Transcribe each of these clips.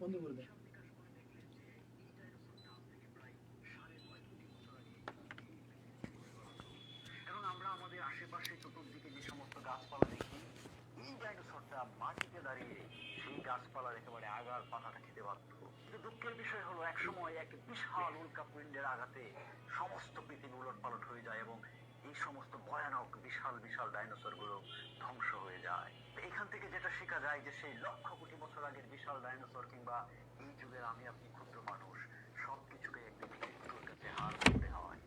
এবং আমরা আমাদের আশেপাশে চতুর্দিকে যে সমস্ত গাছপালা দেখি, এই ডাইনোসরটা মাটিতে দাঁড়িয়ে সেই গাছপালার একেবারে আগার পাতাটা খেতে পারত। কিন্তু দুঃখের বিষয় হলো, একসময় এক বিশাল উল্কাপিণ্ডের আঘাতে সমস্ত পৃথিবী উলটপালট হয়ে যায় এবং এই সমস্ত ভয়ানক বিশাল বিশাল ডাইনোসর গুলো ধ্বংস হয়ে যায়। এখান থেকে যেটা শেখা যায় যে সেই লক্ষ কোটি বছর আগের বিশাল ডাইনোসর কিংবা এই যুগের আমি আপনি ক্ষুদ্র মানুষ, সবকিছুকে একদিন মৃত্যুর কাছে হার মানতে হয়।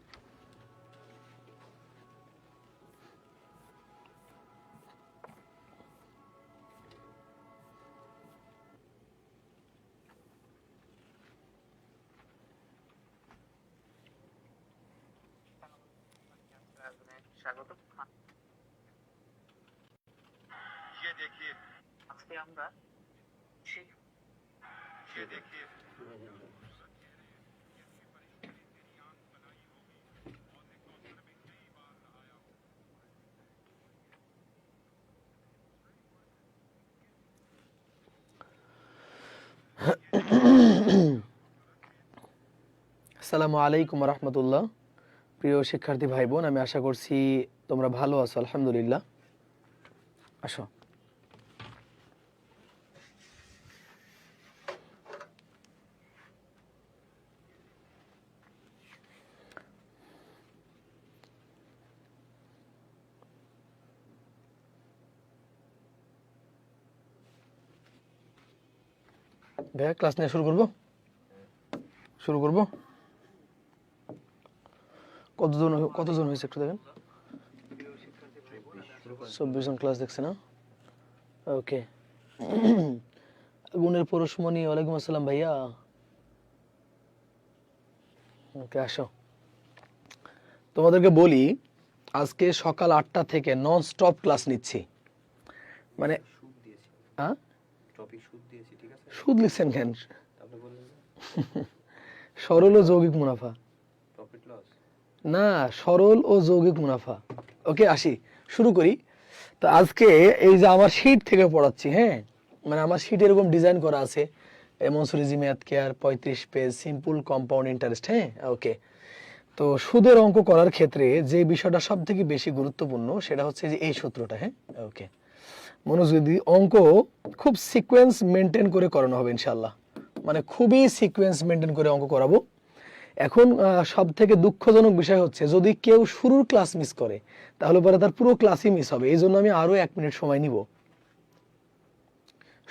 স্বাগত। আজকে আমরা আসসালামু আলাইকুম রহমতুল্লাহ। প্রিয় শিক্ষার্থী ভাই বোন, আমি আশা করছি তোমরা ভালো আছো। আলহামদুলিল্লাহ। আসো। ভাইয়া ক্লাস নিয়ে শুরু করব। কতজন হয়েছে একটু দেখেন। 24 জন ক্লাস দেখছে না? ওকে। গুণের পরশমণি, ওয়ালাইকুম আসসালাম ভাইয়া। ওকে, আসো। তোমাদেরকে বলি, আজকে সকাল 8টা থেকে নন স্টপ ক্লাস নিচ্ছি। মানে সুদ লিখছেন কেন? সরল ও যৌগিক মুনাফা না, সরল ও যৌগিক মুনাফা। ওকে, আসি, শুরু করি। তো আজকে এই যে আমার শীট থেকে পড়াচ্ছি, হ্যাঁ, মানে আমার শীট এরকম ডিজাইন করা আছে, মনসুরিজি math care 35 page, simple compound interest. হ্যাঁ, ওকে। তো সুদের অঙ্ক করার ক্ষেত্রে যে বিষয়টা সব থেকে বেশি গুরুত্বপূর্ণ সেটা হচ্ছে যে এই সূত্রটা। হ্যাঁ, ওকে। মনোযোগ দিয়ে অঙ্ক খুব সিকোয়েন্স মেনটেন করে করানো হবে ইনশাল্লাহ, মানে খুবই সিকোয়েন্স মেনটেন করে অঙ্ক করাবো। এখন সব থেকে দুঃখজনক বিষয় হচ্ছে, যদি কেউ শুরুর ক্লাস মিস করে তাহলে পরে তার পুরো ক্লাসই মিস হবে। এই জন্য আমি আরো 1 মিনিট সময় নিব।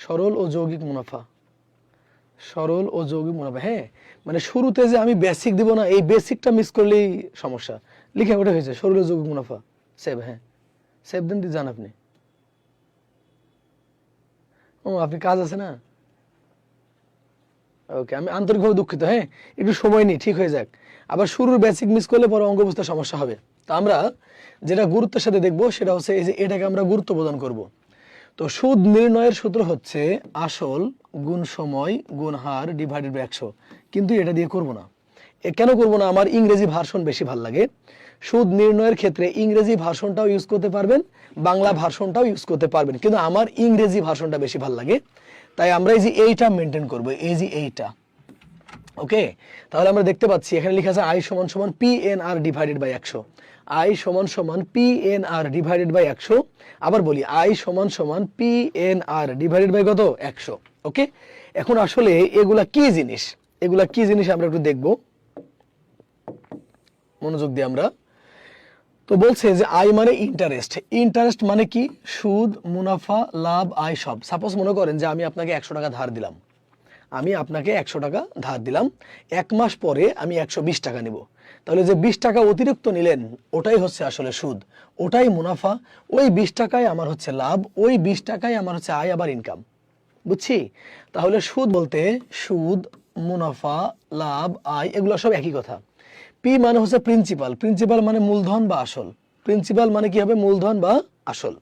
সরল ও যৌগিক মুনাফা, সরল ও যৌগিক মুনাফা। হ্যাঁ, মানে শুরুতে যে আমি বেসিক দিব না, এই বেসিকটা মিস করলেই সমস্যা। লিখে ওটা হয়েছে সরল ও যৌগিক মুনাফা। সেভ, হ্যাঁ সেভ দেন, যান আপনি। ও, আপনি কাজ আছে না? ওকে, আমি আন্তরিকভাবে দুঃখিত। হ্যাঁ, একটু সময় নিই, ঠিক হয়ে যাক। আবার শুরুর বেসিক মিস করলে পরে অঙ্ক বুঝতে সমস্যা হবে। তো আমরা যেটা গুরুত্বের সাথে দেখবো সেটা হচ্ছে এই যে এটাকে আমরা গুরুত্ব প্রদান করব। তো সুদ নির্ণয়ের সূত্র হচ্ছে আসল গুণ সময় গুণ হার ডিভাইডেড বাই 100। কিন্তু এটা দিয়ে করব না। কেন করব না? আমার ইংরেজি ভার্সন বেশি ভালো লাগে। সুদ নির্ণয়ের ক্ষেত্রে ইংরেজি ভার্সনটাও ইউজ করতে পারবেন, বাংলা ভার্সনটাও ইউজ করতে পারবেন, কিন্তু আমার ইংরেজি ভার্সনটা বেশি ভালো লাগে। তাই আমরা এই যে এইটা মেনটেন করব, এই যে এইটা। ওকে, তাহলে আমরা দেখতে পাচ্ছি এখানে লেখা আছে আই সমান সমান PNR ডিভাইডেড বাই 100। আই সমান সমান PNR ডিভাইডেড বাই 100। আবার বলি, আই সমান সমান PNR ডিভাইডেড বাই কত? 100। ওকে, এখন আসলে এগুলা কি জিনিস, এগুলা কি জিনিস আমরা একটু দেখব, মনোযোগ দিয়ে আমরা। তো বলছে যে আই মানে ইন্টারেস্ট। ইন্টারেস্ট মানে কি? সুদ, মুনাফা, লাভ, আয় সব। সাপোজ মনে করেন যে আমি আপনাকে 100 টাকা ধার দিলাম, আমি আপনাকে 100 টাকা ধার দিলাম, 1 মাস পরে আমি 120 টাকা নিব। তাহলে যে 20 টাকা অতিরিক্ত নিলেন ওটাই হচ্ছে আসলে সুদ, ওটাই মুনাফা। ওই 20 টাকায় আমার হচ্ছে লাভ, ওই 20 টাকায় আমার হচ্ছে আয়, আবার ইনকাম। বুঝছি? তাহলে সুদ বলতে সুদ, মুনাফা, লাভ, আয় এগুলো সব একই কথা। পি মানে হচ্ছে প্রিন্সিপাল। প্রিন্সিপাল মানে মূলধন বা আসল। প্রিন্সিপাল মানে কি হবে? মূলধন বা আসল।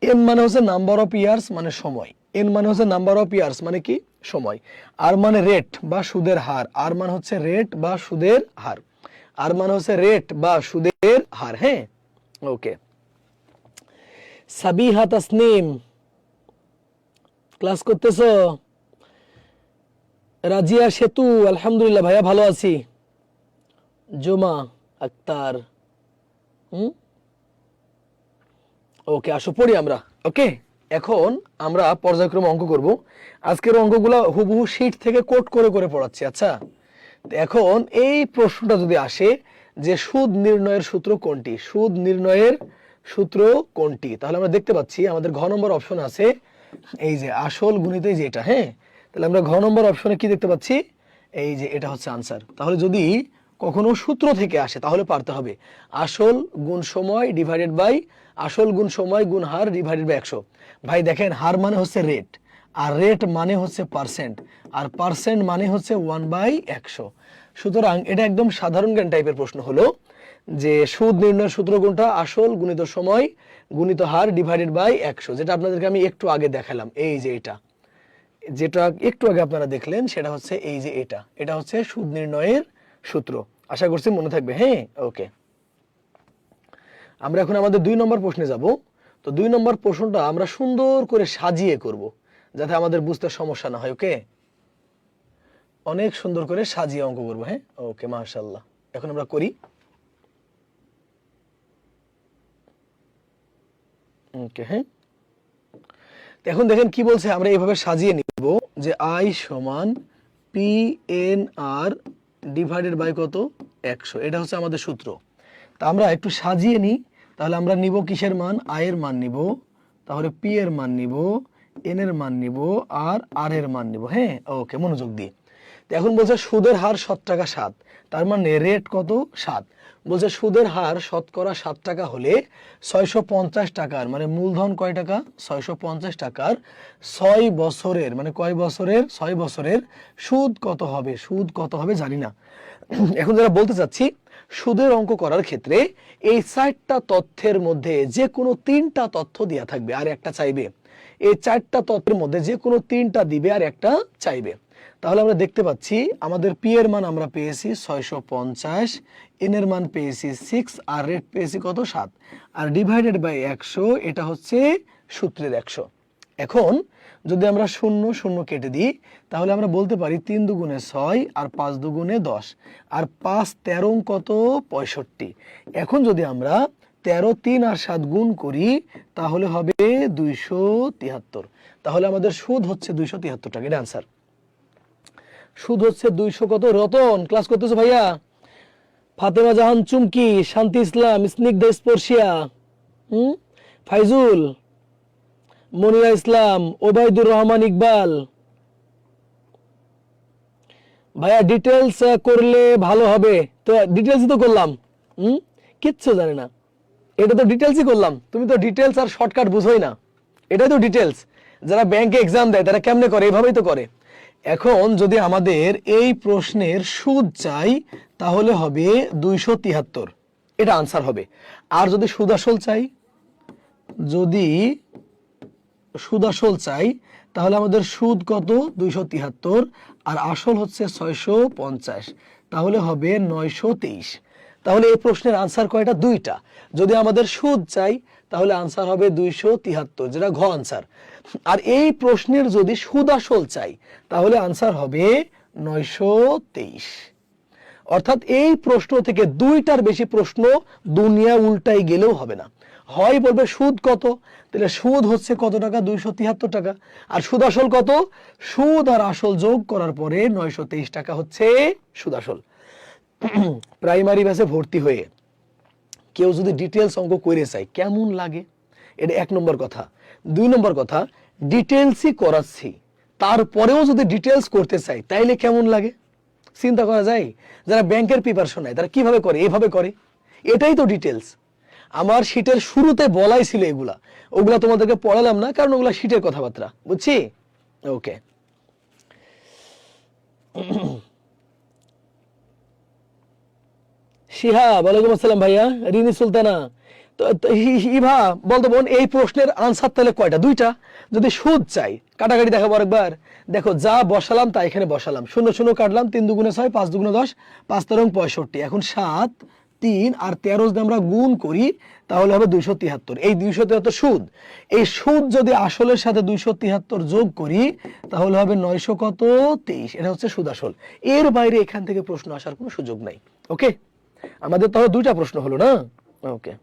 এন মানে হচ্ছে নাম্বার অফ ইয়ার্স, মানে সময়। এন মানে হচ্ছে নাম্বার অফ ইয়ার্স মানে কি? সময়। আর মানে রেট বা সুদের হার। আর মানে হচ্ছে রেট বা সুদের হার। আর মানে হচ্ছে রেট বা সুদের হার। হ্যাঁ, ওকে। সাবিহা তাসনিম, ক্লাস করতেছো? রাজিয়া সেতু, আলহামদুলিল্লাহ ভাইয়া ভালো আছি। জুমা আক্তার, ওকে আসো পড়ি আমরা। ওকে, এখন আমরা পর্যায়ক্রমে অঙ্ক করব। আজকের অঙ্কগুলো হুবহু শীট থেকে কোট করে করে পড়াচ্ছি। আচ্ছা, তো এখন এই প্রশ্নটা যদি আসে যে সুদ নির্ণয়ের সূত্র কোনটি, সুদ নির্ণয়ের সূত্র কোনটি, তাহলে আমরা দেখতে পাচ্ছি আমাদের ঘ নম্বর অপশন আছে এই যে আসল গুণিত এই যে এটা। হ্যাঁ, তাহলে আমরা ঘ নম্বর অপশনে কি দেখতে পাচ্ছি, এই যে এটা হচ্ছে আনসার। তাহলে যদি কখনো সূত্র থেকে আসে তাহলে পারতে হবে আসল গুণ সময় ডিভাইডেড বাই আসল গুণ সময় গুণ হার ডিভাইডেড বাই 100। ভাই দেখেন, হার মানে হচ্ছে রেট, আর রেট মানে হচ্ছে পার্সেন্ট, আর পার্সেন্ট মানে হচ্ছে 1/100। সুতরাং এটা একদম সাধারণ জ্ঞান টাইপের প্রশ্ন হলো যে সুদ নির্ণয়ের সূত্র কোনটা, আসল গুণিত সময় গুণিত হার ডিভাইডেড বাই 100, যেটা আপনাদেরকে আমি একটু আগে দেখালাম। এই যে এটা, যেটা একটু আগে আপনারা দেখলেন সেটা হচ্ছে এই যে এটা, এটা হচ্ছে সুদ নির্ণয়ের সূত্র। আশা করছি মনে থাকবে। হ্যাঁ, ওকে, আমরা এখন আমাদের 2 নম্বর প্রশ্নে যাব। তো 2 নম্বর প্রশ্নটা আমরা সুন্দর করে সাজিয়ে করব যাতে আমাদের বুঝতে সমস্যা না হয়। ওকে, অনেক সুন্দর করে সাজিয়ে অঙ্ক করব। হ্যাঁ, ওকে, মাশাআল্লাহ। এখন আমরা করি। ওকে, হ্যাঁ, এখন দেখেন কি বলছে, আমরা এইভাবে সাজিয়ে নিব যে আই সমান P N R divided by কত 100, এটা হচ্ছে আমাদের সূত্র। তা আমরা একটু সাজিয়ে নিই। তাহলে আমরা নিব কিসের মান, আই এর মান নিব, তাহলে পি এর মান নিব, এন এর মান নিব, আর এর মান নিব। হ্যাঁ, ওকে, মনোযোগ দিয়ে। তো এখন বলছে সুদের হার 7 টাকা 7, তার মানে রেট কত 7। বলছে সুদের হার শতকরা 7 টাকা হলে 650 টাকার মানে মূলধন কয় টাকা, 650 টাকার 6 বছরের মানে কয় বছরের, 6 বছরের সুদ কত হবে, সুদ কত হবে জানি না। এখন যারা বলতে চাচ্ছি সুদের অঙ্ক করার ক্ষেত্রে এই 4টা তথ্যের মধ্যে যে কোনো 3টা তথ্য দেয়া থাকবে আর একটা চাইবে, এই 4টা তথ্যের মধ্যে যে কোনো 3টা দিবে আর একটা চাইবে। তাহলে আমরা দেখতে পাচ্ছি আমাদের পি এর মান আমরা পেয়েছি 650, এন এর মান পেয়েছি 6, আর রেট পেয়েছি কত 7, আর ডিভাইডেড বাই 100, এটা হচ্ছে সূত্রের 100। এখন যদি আমরা 0 0 কেটে দিই তাহলে আমরা বলতে পারি 3 দুগুণে 6 আর 5 দুগুণে 10, আর 5 13 কত 65। এখন যদি আমরা 13 3 আর 7 গুণ করি তাহলে হবে 273। তাহলে আমাদের সুদ হচ্ছে 273 টাকা, এটা আনসার। সুদ হচ্ছে 200 কত। রতন ক্লাস করতেছো ভাইয়া, ফাতেমা জাহান চুমকি, শান্তি ইসলাম, স্নিগ্ধা স্পর্শিয়া, ফাইজুল, মনিরা ইসলাম, ওবায়দুর রহমান ইকবাল। ভাইয়া ডিটেলস করলে ভালো হবে। তো ডিটেলসই তো করলাম, কিচ্ছু জানে না, এটা তো ডিটেলসই করলাম। তুমি তো ডিটেলস আর শর্টকাট বুঝোই না, এটাই তো ডিটেলস। যারা ব্যাংকে এক্সাম দেয় তারা কেমনে করে, এভাবেই তো করে। এখন যদি আমাদের এই প্রশ্নের সুদ চাই তাহলে হবে 273, এটা আনসার হবে। আর যদি সুদ আসল চাই, যদি সুদ আসল চাই তাহলে আমাদের সুদ কত 273, আর আসল হচ্ছে 650, তাহলে হবে 923। তাহলে এই প্রশ্নের আনসার কয়টা, 2টা। যদি আমাদের সুদ চাই তাহলে আনসার হবে 273, যেটা ঘ আনসার। আর এই প্রশ্নের যদি সুদ আসল চাই তাহলে আনসার হবে 923। অর্থাৎ এই প্রশ্ন থেকে 2টার বেশি প্রশ্ন দুনিয়া উল্টাই গেলেও হবে না। হয় বলবে সুদ কত, তাহলে সুদ হচ্ছে কত টাকা, 273 টাকা। আর সুদ আসল কত, সুদ আর আসল যোগ করার পরে 923 টাকা হচ্ছে সুদ আসল। প্রাইমারি ব্যাচে ভর্তি হয়ে কেউ যদি ডিটেলস অঙ্ক করে চাই কেমন লাগে, এটা 1 নম্বর কথা। 2 নম্বর কথা, ডিটেলসই করাচ্ছি তারপরেও যদি ডিটেলস করতে চাই তাইলে কেমন লাগে চিন্তা করা যায়। যারা ব্যাংকের প্রিপারেশন নেয় তারা কিভাবে করে, এভাবে করে, এটাই তো ডিটেলস। আমার শীটের শুরুতে বলাই ছিল এগুলা, ওগুলা তোমাদেরকে পড়ালাম না কারণ ওগুলা শীটের কথাবার্তা, বুঝছি। ওকে, শিহাব ওয়ালাইকুম আসসালাম ভাইয়া, রিনি সুলতানা। তো ইভা বলতো বোন এই প্রশ্নের আনসার তাহলে কয়টা, 2টা। যদি সুদ চাই কাটাকাটি দেখাবো আরেকবার। দেখো যা বসালাম তা এখানে বসালাম, 0 0 কাটলাম, 3 দুগুণে 6, 5 দুগুণে 10, 5 13 65। এখন 7 3 আর 13 যদি আমরা গুণ করি তাহলে হবে 273। এই 273 সুদ, এই সুদ যদি আসলের সাথে 273 যোগ করি তাহলে হবে 900 কত 23। এটা হচ্ছে সুদ আসল। এর বাইরে এখান থেকে প্রশ্ন আসার কোনো সুযোগ নাই। ওকে, আমাদের তাহলে দুইটা প্রশ্ন হলো না। ওকে,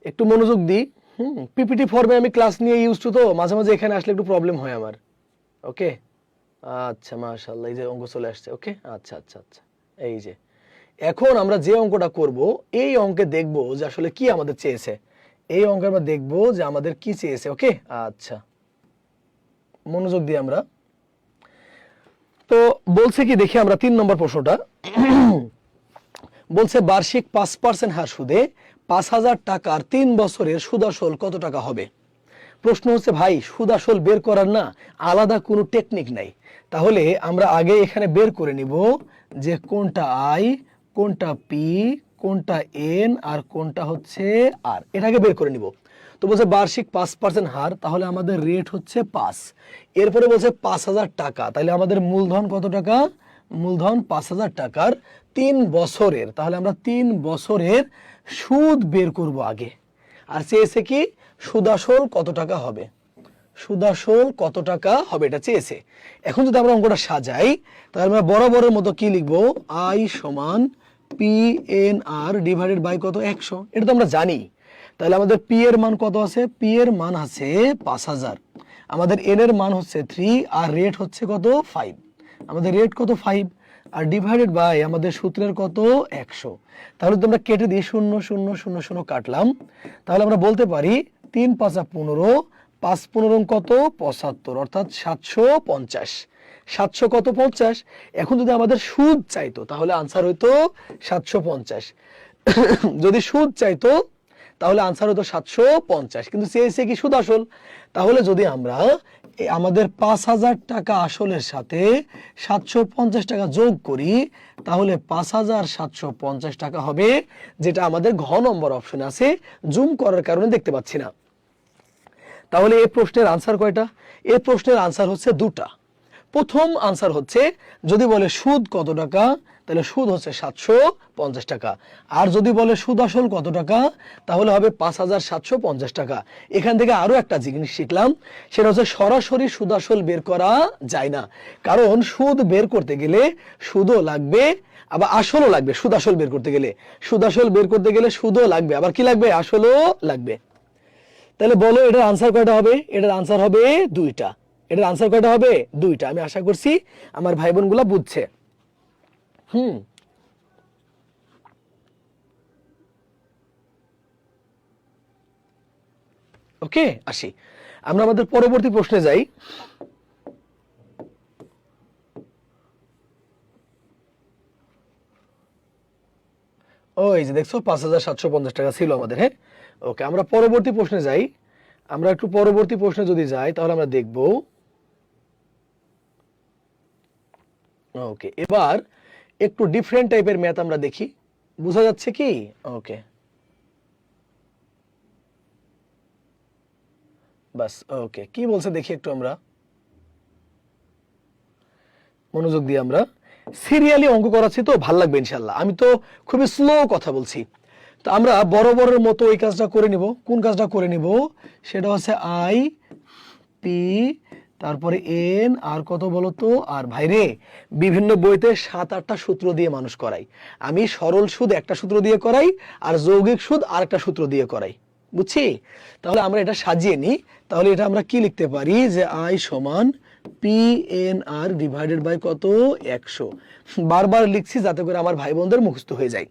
একটু মনোযোগ দিই। পিপিটি ফর্মে আমি ক্লাস নিয়ে ইউজ টু, তো মাঝে মাঝে এখানে আসলে একটু প্রবলেম হয় আমার। ওকে, আচ্ছা মাশাআল্লাহ, এই যে অঙ্ক চলে আসছে। ওকে, আচ্ছা আচ্ছা আচ্ছা, এই যে এখন আমরা যে অঙ্কটা করব এই অঙ্কে দেখব যে আসলে কি আমাদের চেয়েছে। এই অঙ্কে আমরা দেখব যে আমাদের কি চেয়েছে। ওকে, আচ্ছা মনোযোগ দিই আমরা। তো বলছে কি দেখি আমরা 3 নম্বর প্রশ্নটা। বলছে বার্ষিক 5% হার সুদে 5,000 টাকার 3 বছরের সুদ আসল কত টাকা হবে। প্রশ্ন হচ্ছে ভাই সুদ আসল বের করার না আলাদা কোনো টেকনিক নাই, তাহলে আমরা আগে এখানে বের করে নিব যে কোনটা আই, কোনটা পি, কোনটা এন আর কোনটা হচ্ছে আর, এটাকে বের করে নিব। তো বলছে বার্ষিক 5% হার, তাহলে আমাদের রেট হচ্ছে 5। এরপরে বলছে 5,000 টাকা, তাহলে আমাদের মূলধন কত টাকা, মূলধন 5,000 টাকার 3 বছরের, তাহলে আমরা 3 বছরের সুদ বের করব আগে। আর চেয়েছে কি সুদ আসল কত টাকা হবে, সুদ আসল কত টাকা হবে এটা চেয়েছে। এখন যদি আমরা অঙ্কটা সাজাই তাহলে আমরা বরাবরের মতো কি লিখবো, আই সমান P N R divided by কত 100, এটা তো আমরা জানি। তাহলে আমাদের পি এর মান কত আছে, পি এর মান আছে 5,000, আমাদের এন এর মান হচ্ছে 3 আর রেট হচ্ছে কত 5, আমাদের রেট কত 5 আর ডিভাইডেড বাই আমাদের সূত্রের কত 100। তাহলে তোমরা কেটে দিয়ে 0 0 0 0 কাটলাম, তাহলে আমরা বলতে পারি 3 5 15, 5 15 কত 75, অর্থাৎ 750। 700 কত 50। এখন যদি আমাদের সুদ চাইতো তাহলে আনসার হইতো 750। যদি সুদ চাইতো তাহলে আনসার হতো 750, কিন্তু চেয়েছে কি সুদ আসল। তাহলে যদি আমরা আমাদের 5,000 টাকা আসলের সাথে 750 টাকা যোগ করি তাহলে 5,750 টাকা হবে, যেটা আমাদের ঘ নম্বর অপশনে আছে, জুম করার কারণে দেখতে পাচ্ছি না। তাহলে এই প্রশ্নের আনসার কয়টা, এই প্রশ্নের আনসার হচ্ছে দুটা। প্রথম আনসার হচ্ছে যদি বলে সুদ কত টাকা তাহলে সুদ হচ্ছে 750 টাকা, আর যদি বলে সুদ আসল কত টাকা তাহলে হবে 5,750 টাকা। এখান থেকে আরো একটা জিনিস শিখলাম, সেটা হচ্ছে সরাসরি সুদ আসল বের করা যায় না, কারণ সুদ বের করতে গেলে সুদও লাগবে আবার আসলও লাগবে। সুদ আসল বের করতে গেলে, সুদ আসল বের করতে গেলে সুদও লাগবে আবার কি লাগবে, আসলও লাগবে। তাহলে বলো এটার আনসার কয়টা হবে, এটার আনসার হবে দুইটা। এটার আনসার কয়টা হবে, দুইটা। আমি আশা করছি আমার ভাই বোনগুলা বুঝছে। ওকে, আসি আমরা আমাদের পরবর্তী প্রশ্নে যাই। ওই যে দেখছো 5,750 টাকা ছিল আমাদের। হ্যাঁ, ওকে, আমরা পরবর্তী প্রশ্নে যাই। আমরা একটু পরবর্তী প্রশ্নে যদি যাই তাহলে আমরা দেখব। ওকে, এবার একটু ডিফারেন্ট টাইপের ম্যাথ আমরা দেখি, বোঝা যাচ্ছে কি। ওকে, বাস। ওকে, কি বলছে দেখি একটু আমরা মনোযোগ দিয়ে। আমরা সিরিয়ালি অঙ্ক করাচ্ছি তো ভাল লাগবে ইনশাল্লাহ। আমি তো খুবই স্লো কথা বলছি, তো আমরা বরাবরের মতো ওই কাজটা করে নিব। কোন কাজটা করে নিব, সেটা হচ্ছে আই পি তারপরে এন আর কত বলতো আর। ভাইরে বিভিন্ন বইতে 7-8টা সূত্র দিয়ে মানুষ করাই, আমি সরল সুদ একটা সূত্র দিয়ে করাই আর যৌগিক সুদ আর একটা সূত্র দিয়ে করাই, বুঝছি। তাহলে আমরা এটা সাজিয়ে নিই, তাহলে এটা আমরা কি লিখতে পারি যে আই সমান P N R divided by কত 100। বারবার লিখছি যাতে করে আমার ভাই বোনদের মুখস্থ হয়ে যায়।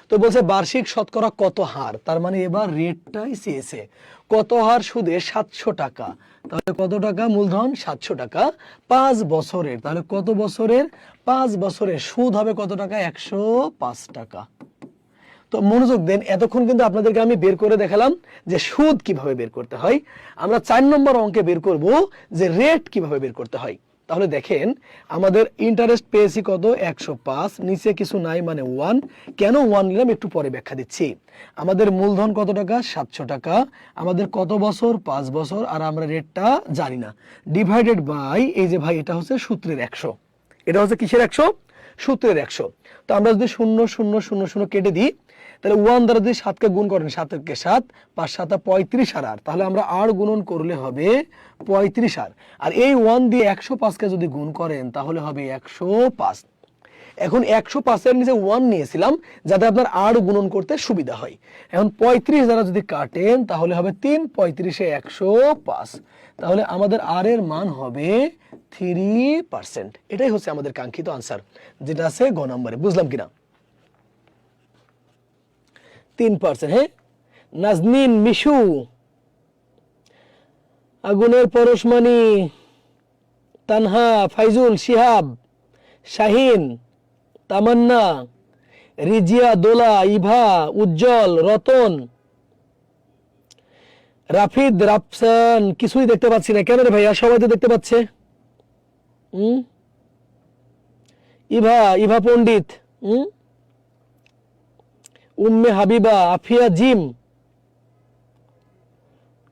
তো বলছে বার্ষিক শতকরা কত হার, তার মানে এবার রেটটাই চেয়েছে। কত হার সুদে 700 টাকা, তাহলে কত টাকা মূলধন 700 টাকা 5 বছরের, তাহলে কত বছরের 5 বছরের সুদ হবে কত টাকা 105 টাকা। তো মনোযোগ দেন, এতক্ষণ কিন্তু আপনাদেরকে আমি বের করে দেখালাম যে সুদ কিভাবে বের করতে হয়। আমরা 4 নম্বর অঙ্কে বের করব যে রেট কিভাবে বের করতে হয়। তাহলে দেখেন আমাদের ইন্টারেস্ট পেয়েছি কত 105, নিচে কিছু নাই মানে 1। কেন 1 নিলাম একটু পরে ব্যাখ্যা দিচ্ছি। আমাদের মূলধন কত টাকা 700 টাকা, আমাদের কত বছর 5 বছর, আর আমরা রেটটা জানি না, ডিভাইডেড বাই এই যে ভাই এটা হচ্ছে সূত্রের 100, এটা হচ্ছে কিসের 100 সূত্রের 100। তো আমরা যদি 0 0 0 0 কেটে দিই তাহলে 1 দ্বারা যদি 7কে গুণ করেন 7 কে 7, 5 7 35 আর তাহলে আমরা আর গুণন করলে হবে 35 আর এই 1 দিয়ে 105কে যদি গুণ করেন তাহলে হবে 105। এখন 105 এর নিচে 1 নিয়েছিলাম যাতে আপনার আর গুণন করতে সুবিধা হয়। এখন 35 দ্বারা যদি কাটেন তাহলে হবে 3 35 এ 105, তাহলে আমাদের আর এর মান হবে 3%। এটাই হচ্ছে আমাদের কাঙ্ক্ষিত আনসার, যেটা আছে গ নম্বরে। বুঝলাম কিনা? 3%। হ্যাঁ, নাজনীন, মিশু, আগুনের পরশমণি, তানহা, ফাইজুল, শিহাব, শাহিন, তামান্না, রিজিয়া, দোলা, ইভা, উজ্জ্বল, রতন, রাফিদ, রাফসান, কিছুই দেখতে পাচ্ছি না। কেন রে ভাইয়া? সবাই তো দেখতে পাচ্ছে। ইভা, ইভা পণ্ডিত, উম্মে হাবিবা, আফিয়া, জিম,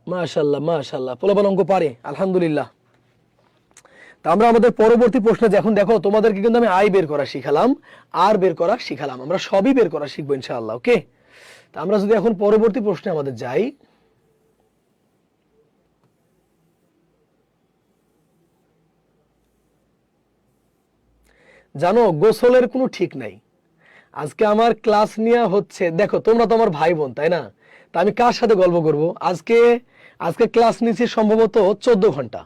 মাশাআল্লাহ মাশাআল্লাহ, পোলাপান অঙ্ক পারে আলহামদুলিল্লাহ। তা আমরা আমাদের পরবর্তী প্রশ্নে এখন দেখো তোমাদেরকে কিন্তু আমি আয় বের করা শিখালাম, আর বের করা শিখালাম, আমরা সবই বের করা শিখবো ইনশাআল্লাহ। ওকে, তা আমরা যদি এখন পরবর্তী প্রশ্নে আমাদের যাই, জানো গোসলের কোনো ঠিক নাই। আজকে আমার ক্লাস নেওয়া হচ্ছে, দেখো তোমরা তো আমার ভাই বোন তাই না, তা আমি কার সাথে গল্প করব? আজকে ক্লাস নিচ্ছি সম্ভবত 14 ঘন্টা।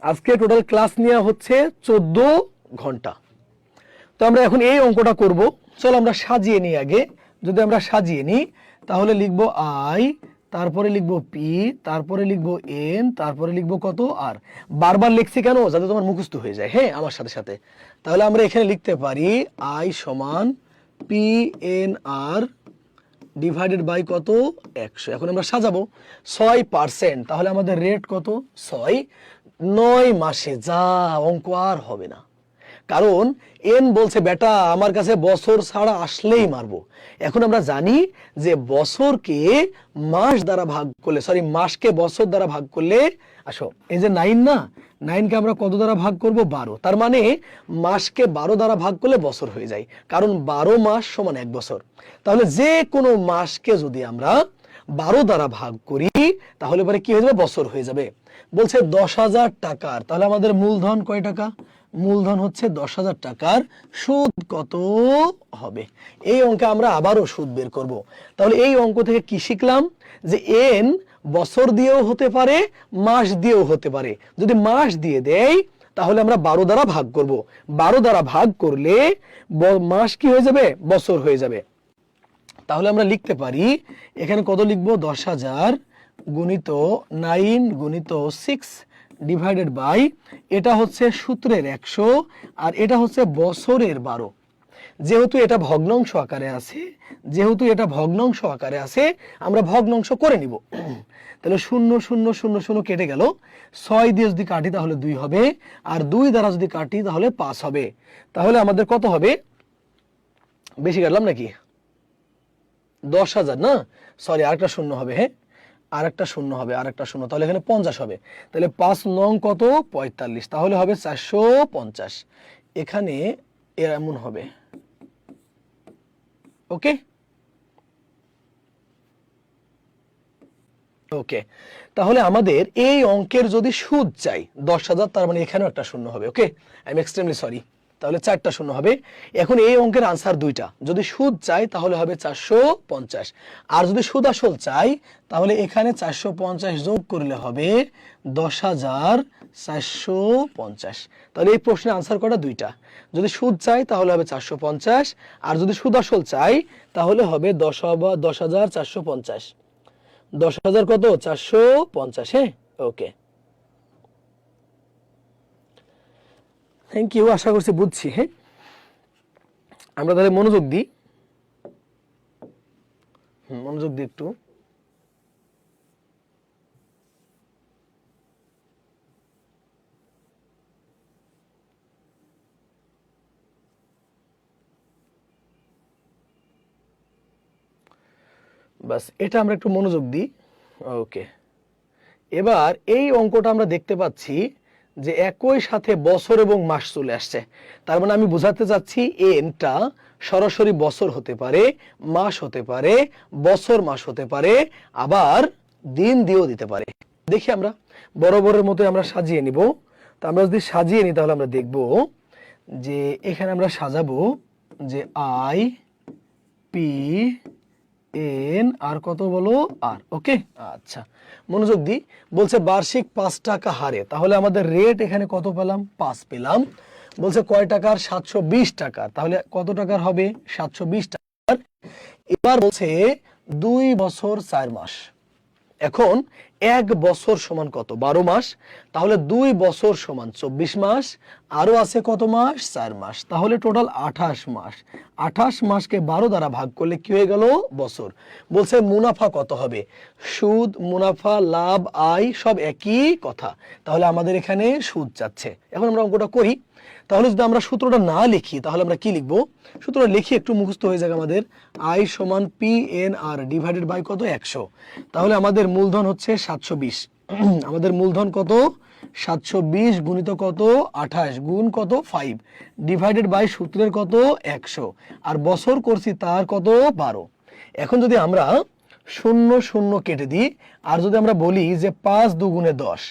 আজকে টোটাল ক্লাস নেওয়া হচ্ছে 14 ঘন্টা। তো আমরা এখন এই অঙ্কটা করব। চলো আমরা সাজিয়ে নিই আগে। যদি আমরা সাজিয়ে নিই তাহলে লিখবো আই, তারপরে লিখবো পি, তারপরে লিখবো এন, তারপরে লিখবো কত আর। বারবার লিখছি কেন? যাতে তোমার মুখস্থ হয়ে যায়, হ্যাঁ, আমার সাথে সাথে। তাহলে আমরা এখানে লিখতে পারি আই সমান P N R divided by কত 100। এখন আমরা সাজাবো 6%, তাহলে আমাদের রেট কত 6। 9 মাসে, যা অঙ্ক আর হবে না, কারণ এন বলছে বেটা আমার কাছে বছর ছাড়া আসলেই মারবো। এখন আমরা জানি যে বছরকে মাস দ্বারা ভাগ করলে, সরি মাসকে বছর দ্বারা ভাগ করলে, আসো এই যে 9 না, 9কে আমরা কত দ্বারা ভাগ করব 12, তার মানে মাসকে 12 দ্বারা ভাগ করলে বছর হয়ে যায়, কারণ 12 মাস সমান 1 বছর। তাহলে যে কোনো মাসকে যদি আমরা 12 দ্বারা ভাগ করি তাহলে পরে কি হয়ে যাবে? বছর হয়ে যাবে। বলছে 10,000 টাকার, তাহলে আমাদের মূলধন কয় টাকা? মূলধন হচ্ছে 10,000 টাকার, সুদ কত হবে? এই অঙ্কে আমরা আবারও সুদ বের করব। তাহলে এই অঙ্ক থেকে কি শিখলাম? যে এন বছর দিয়েও হতে পারে, মাস দিয়েও হতে পারে। যদি মাস দিয়ে দেয় তাহলে আমরা 12 দ্বারা ভাগ করব। 12 দ্বারা ভাগ করলে মাস কি হয়ে যাবে? বছর হয়ে যাবে। তাহলে আমরা লিখতে পারি এখানে কত লিখবো? 10,000 গুণিত 9 গুণিত 6 ডিভাইডেড বাই, এটা হচ্ছে সূত্রের 100 আর এটা হচ্ছে বছরের 12। যেহেতু এটা ভগ্নাংশ আকারে আছে, আমরা ভগ্নাংশ করে নিব। তাহলে 0 0 0 0 কেটে গেল, 6 দিয়ে যদি কাটি তাহলে 2 হবে, আর 2 দ্বারা যদি কাটি তাহলে 5 হবে। তাহলে আমাদের কত হবে? বেশি কাটলাম নাকি? 10,000 না, সরি আরেকটা শূন্য হবে, হ্যাঁ আরেকটা শূন্য হবে, আরেকটা শূন্য, তাহলে এখানে 50 হবে। তাহলে 5 নং কত? 45, তাহলে হবে 450। এখানে এমন হবে। ওকে ওকে, তাহলে আমাদের এই অঙ্কের যদি সুদ চাই 10,000, তার মানে এখানেও একটা শূন্য হবে। ওকে, আই এম এক্সট্রিমলি সরি, তাহলে 4টা শূন্য হবে। এখন এই অঙ্কের আনসার 2টা, যদি সুদ চাই তাহলে হবে 450, আর যদি সুদ আসল চাই তাহলে এখানে 450 যোগ করলে হবে 10,450। তাহলে এই প্রশ্নের আনসার কটা? 2টা। যদি সুদ চাই তাহলে হবে 450, আর যদি সুদ আসল চাই তাহলে হবে 10,450। 10,000 কত? 450। হ্যাঁ, ওকে, থ্যাংক ইউ, আশা করছি বুঝছি। হ্যাঁ, আমরা তাহলে মনোযোগ দিই, একটু। বাস এটা আমরা একটু মনোযোগ দিই। ওকে, এবার এই অঙ্কটা আমরা দেখতে পাচ্ছি যে একই সাথে বছর এবং মাস চলে আসছে। তার মানে আমি বোঝাতে চাচ্ছি এনটা সরাসরি বছর হতে পারে, মাস হতে পারে, বছর মাস হতে পারে, আবার দিন দিয়েও দিতে পারে। দেখি আমরা বরাবরের মতো আমরা সাজিয়ে নিব। তো আমরা যদি সাজিয়ে নিই তাহলে আমরা দেখব যে এখানে আমরা সাজাবো যে আই পি এন আর কত বলো আর। ওকে, আচ্ছা মনোযোগ দি। বলছে বার্ষিক 5 টাকা হারে, তাহলে আমাদের রেট এখানে কত পেলাম? 5 পেলাম। বলছে কয় টাকার? 720 টাকার, তাহলে কত টাকার হবে? 720 টাকার। এবার বলছে 2 বছর 4 মাস। এখন 1 বছর সমান কত? 12 মাস। তাহলে 2 বছর সমান 24 মাস, আরো আছে কত মাস? 4 মাস, তাহলে টোটাল 28 মাস। 28 মাসকে 12 দ্বারা ভাগ করলে কি হয়ে গেল? বছর। বলছে মুনাফা কত হবে? সুদ, মুনাফা, লাভ, আয় সব একই কথা, তাহলে আমাদের এখানে সুদ চাচ্ছে। এখন আমরা অঙ্কটা করি। তাহলে যদি আমরা সূত্রটা না লিখি তাহলে আমরা কি লিখবো? সূত্রটা লিখি একটু মুখস্থ হয়ে যাবে আমাদের। আই সমান P N R divided by কত? 100। তাহলে আমাদের মূলধন হচ্ছে 720। আমাদের মূলধন কত? 720 গুণিত কত? 28 গুণ কত? 5 ডিভাইডেড বাই সূত্রের কত? 100, আর বছর করছি তার কত? 12। এখন যদি আমরা 0 0 কেটে দিই, আর যদি আমরা বলি যে 5 দুগুণে 10,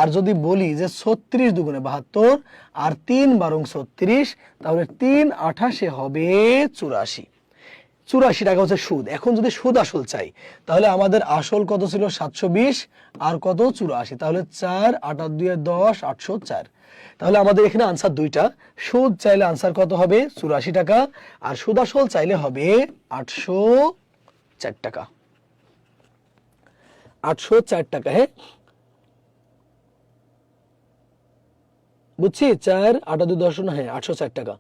আর যদি বলি যে 36 দুগুণে 72, আর 3 বারং 36, তাহলে 3 28 হবে 84। 84 টাকা হচ্ছে সুদ। এখন যদি সুদ আসল চাই তাহলে আমাদের আসল কত ছিল? 720 আর কত? 84, তাহলে 4 8 আর 2 10, 804। তাহলে আমাদের এখানে আনসার দুইটা। সুদ চাইলে আনসার কত হবে? 84 টাকা, আর সুদ আসল চাইলে হবে 804 টাকা। 804 টাকা। হ্যাঁ, বুঝছি। 4 8 2 10, হ্যাঁ 804 টাকা।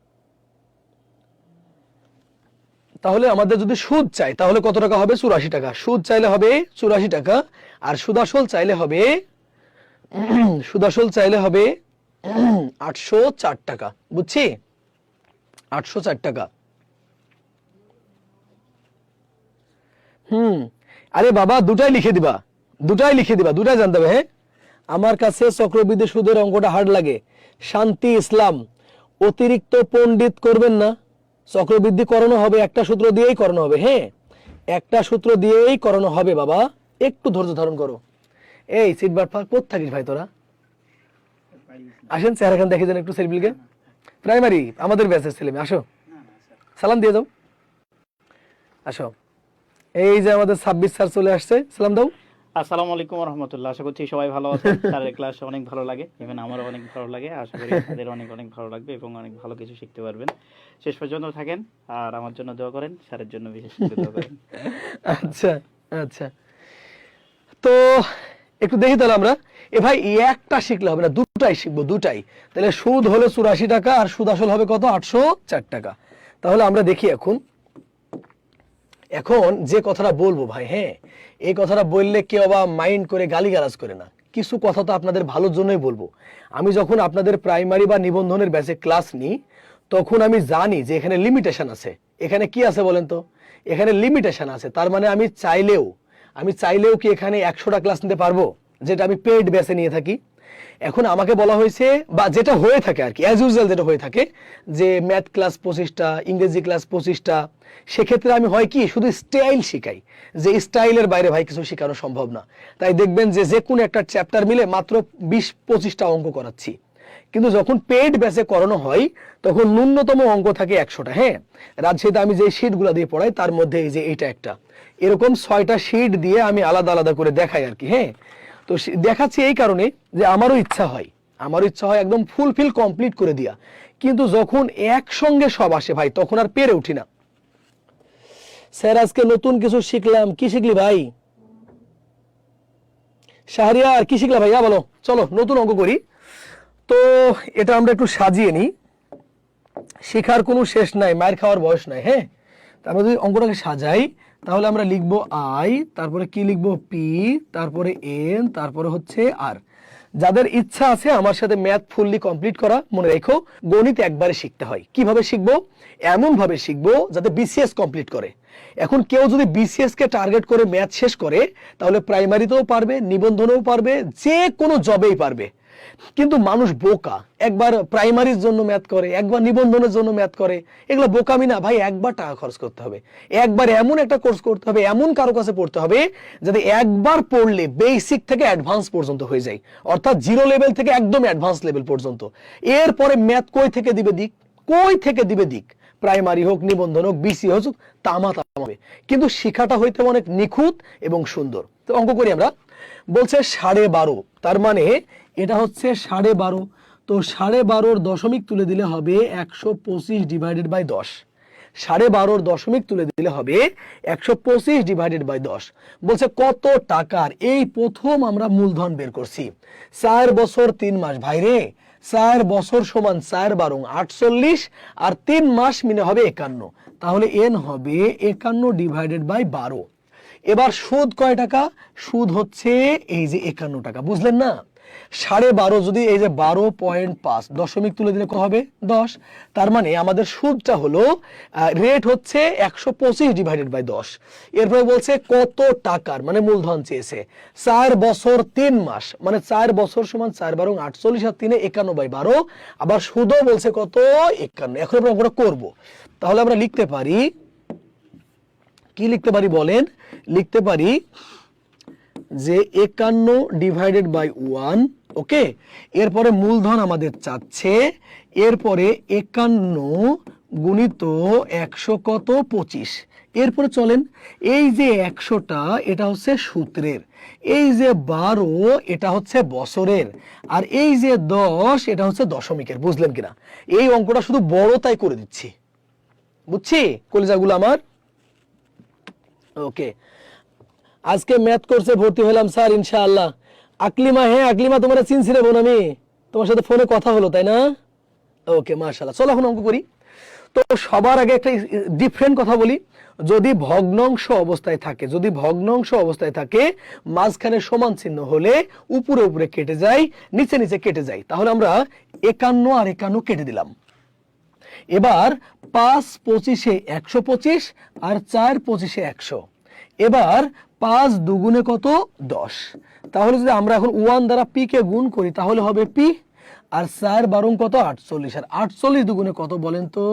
তাহলে আমাদের যদি সুদ চাই তাহলে কত টাকা হবে? 84 টাকা। সুদ চাইলে হবে 84 টাকা, আর সুদ আসল চাইলে হবে 804 টাকা। বুঝছি? 804 টাকা। আরে বাবা, দুটাই লিখে দিবা, দুটাই জানতে হবে। হ্যাঁ, আমার কাছে চক্রবৃদ্ধি সুদের অঙ্কটা হার্ড লাগে। শান্তি ইসলাম, অতিরিক্ত পণ্ডিত করবেন না। চক্রবৃদ্ধি করানো হবে, একটা সূত্র দিয়েই করানো হবে। হ্যাঁ, একটা সূত্র দিয়েই করানো হবে বাবা, একটু ধৈর্য ধারণ করো। এই সিটবার কোথ থাকিস ভাই তোরা? আসেন চেহারা খান দেখে যান একটু সেলফিলকে। প্রাইমারি আমাদের ব্যাচের ছেলে মেয়ে, আসো সালাম দিয়ে যাও। আসো, এই যে আমাদের 26 স্যার চলে আসছে, সালাম দাও। আসসালামু আলাইকুম ওয়া রাহমাতুল্লাহ। আশা করছি সবাই ভালো আছেন। স্যারের ক্লাস অনেক ভালো লাগে, ইভেন আমারও অনেক ভালো লাগে। আশা করি আপনাদের অনেক অনেক ভালো লাগবে এবং অনেক ভালো কিছু শিখতে পারবেন। শেষ পর্যন্ত থাকেন আর আমার জন্য দোয়া করেন, স্যারের জন্য বিশেষ করে দোয়া করেন। আচ্ছা আচ্ছা, তো একটু দেখি তাহলে আমরা। এ ভাই একটা শিখলে হবে না, দুটাই শিখবো, দুটাই। তাহলে সুদ হলো 84 টাকা আর সুদ আসল হবে কত? 804 টাকা। তাহলে আমরা দেখি এখন যে কথাটা বলবো ভাই, হ্যাঁ এই কথাটা বললে কেউ আবার মাইন্ড করে গালিগালাজ করে না। কিছু কথা তো আপনাদের ভালোর জন্যই বলবো। আমি যখন আপনাদের প্রাইমারি বা নিবন্ধনের ব্যাচে ক্লাস নিই তখন আমি জানি যে এখানে লিমিটেশন আছে। এখানে কি আছে বলেন তো? এখানে লিমিটেশন আছে। তার মানে আমি চাইলেও কি এখানে 100টা ক্লাস নিতে পারবো, যেটা আমি পেইড ব্যাচে নিয়ে থাকি? এখন আমাকে বলা হয়েছে, বা যেটা হয়ে থাকে আর কি, অ্যাজ ইউজুয়াল যেটা হয়ে থাকে, যে ম্যাথ ক্লাস 25টা, ইংরেজি ক্লাস 25টা। সেক্ষেত্রে আমি হয় কি শুধু স্টাইল শিখাই, যে স্টাইলের বাইরে ভাই কিছু শেখানো সম্ভব না। তাই দেখবেন যে কোনো একটা চ্যাপ্টার মিলে মাত্র 20-25টা অঙ্ক করাচ্ছি। কিন্তু যখন পেইড ব্যাচে করানো হয় তখন ন্যূনতম অঙ্ক থাকে 100টা। হ্যাঁ, রাজশাহীতে আমি যে শিটগুলো দিয়ে পড়াই তার মধ্যে এই যে এটা একটা, এরকম 6টা শিট দিয়ে আমি আলাদা আলাদা করে দেখাই আর কি। হ্যাঁ, তো দেখাচ্ছি এই কারণে যে আমারও ইচ্ছা হয় একদম ফুলফিল কমপ্লিট করে দিয়া। কিন্তু যখন একসঙ্গে সব আসে ভাই তখন আর পেরে উঠি না। স্যার আজকে নতুন কিছু শিখলাম। কি শিখলি ভাই? শাহরিয়ার কি শিখলা ভাইয়া বলো? চলো নতুন অঙ্ক করি। তো এটা আমরা একটু সাজিয়ে নিই। শেখার কোনো শেষ নাই, মায়ের খাওয়ার বয়স নাই। হ্যাঁ, আমরা যদি অঙ্কটাকে সাজাই তাহলে আমরা লিখবো আই, তারপরে কি লিখবো? পি, তারপরে এন, তারপরে হচ্ছে আর। যাদের ইচ্ছা আছে আমার সাথে ম্যাথ ফুললি কমপ্লিট করা, মনে রেখো গণিত একবারে শিখতে হয়। কিভাবে শিখবো? এমন ভাবে শিখবো যাতে বিসিএস কমপ্লিট করে। এখন কেউ যদি বিসিএস কে টার্গেট করে ম্যাথ শেষ করে তাহলে প্রাইমারিতেও পারবে, নিবন্ধনেও পারবে, যে কোনো জবেই পারবে। কিন্তু মানুষ বোকা, একবার প্রাইমারির জন্য ম্যাথ করে, একবার নিবন্ধনের জন্য ম্যাথ করে। এগুলো বোকামি না ভাই, একবার টাকা খরচ করতে হবে, একবার এমন একটা কোর্স করতে হবে, এমন কারো কাছে পড়তে হবে যাতে একবার পড়লে বেসিক থেকে অ্যাডভান্স পর্যন্ত হয়ে যায়, অর্থাৎ জিরো লেভেল থেকে একদম অ্যাডভান্স লেভেল পর্যন্ত। এরপরে ম্যাথ কই থেকে দিবে দিক, কই থেকে দিবে দিক, প্রাইমারি হোক, নিবন্ধন হোক, বিসি হোক, তামা হবে, কিন্তু শিক্ষাটা হইতে অনেক নিখুঁত এবং সুন্দর। তো অঙ্ক করি আমরা। বলছে 12.5, তার মানে এটা হচ্ছে 12.5। তো 12.5 দশমিক তুলে দিলে হবে 125 ডিভাইডেড বাই 10। 12.5 দশমিক তুলে দিলে হবে 125 ডিভাইডেড বাই 10। বলছে কত টাকার? এই প্রথম আমরা মূলধন বের করছি। 4 বছর 3 মাস, ভাইরে 4 বছর সমান 4 × 48 আর 3 মাস মিলে হবে 51। তাহলে এন হবে 51 ডিভাইডেড বাই 12। এবার সুদ কয় টাকা? সুদ হচ্ছে এই যে 51 টাকা, বুঝলেন না? 12.5 যদি এই যে 12.5 দশমিক তুলে দিলে কত হবে? 10। তার মানে আমাদের সুদটা হলো, রেট হচ্ছে 125 ডিভাইডেড বাই 10। এরপরে বলছে কত টাকার, মানে মূলধন চেয়েছে। 4 বছর 3 মাস, মানে 4 বছর সমান 4 × 48 আর 3 51 বাই 12। আবার সুদও বলছে কত? 51। এখন আমরা করব। তাহলে আমরা লিখতে পারি, কি লিখতে পারি বলেন? লিখতে পারি যে 51 ডিভাইডেড বাই 1, ওকে। এরপরে মূলধন আমাদের চাচ্ছে, এরপরে 51 গুণিত 100 কত? 25। এরপরে চলেন, এই যে 100টা এটা হচ্ছে সূত্রের, এই যে 12 এটা হচ্ছে বছরের, আর এই যে 10 এটা হচ্ছে দশমিকের। বুঝলেন কিনা? এই অঙ্কটা শুধু বড় তাই করে দিচ্ছি, বুঝছি কলিজাগুলো আমার? ওকে, আজকে ম্যাথ কোর্সে ভর্তি হলাম স্যার ইনশাআল্লাহ। আকলিমা, হ্যাঁ আকলিমা, তোমরা চিনছিলে বোন, আমি তোমার সাথে ফোনে কথা হলো তাই না? ওকে মাশাআল্লাহ। চলো এখন অঙ্ক করি। তো সবার আগে একটা ডিফারেন্ট কথা বলি, যদি ভগ্নাংশ অবস্থায় থাকে, যদি ভগ্নাংশ অবস্থায় থাকে, মাঝখানে সমান চিহ্ন হলে উপরে উপরে কেটে যায়, নিচে নিচে কেটে যায়। তাহলে আমরা 51 আর 51 কেটে দিলাম। এবার 5 25 125 আর 4 25 100। এবার 5 দুগুণে কত? 10। তাহলে যদি আমরা এখন 1 দ্বারা পি কে গুণ করি তাহলে হবে পি, আর 4 12 কত? 48, আর 48 দুগুণে কত বলেন তো?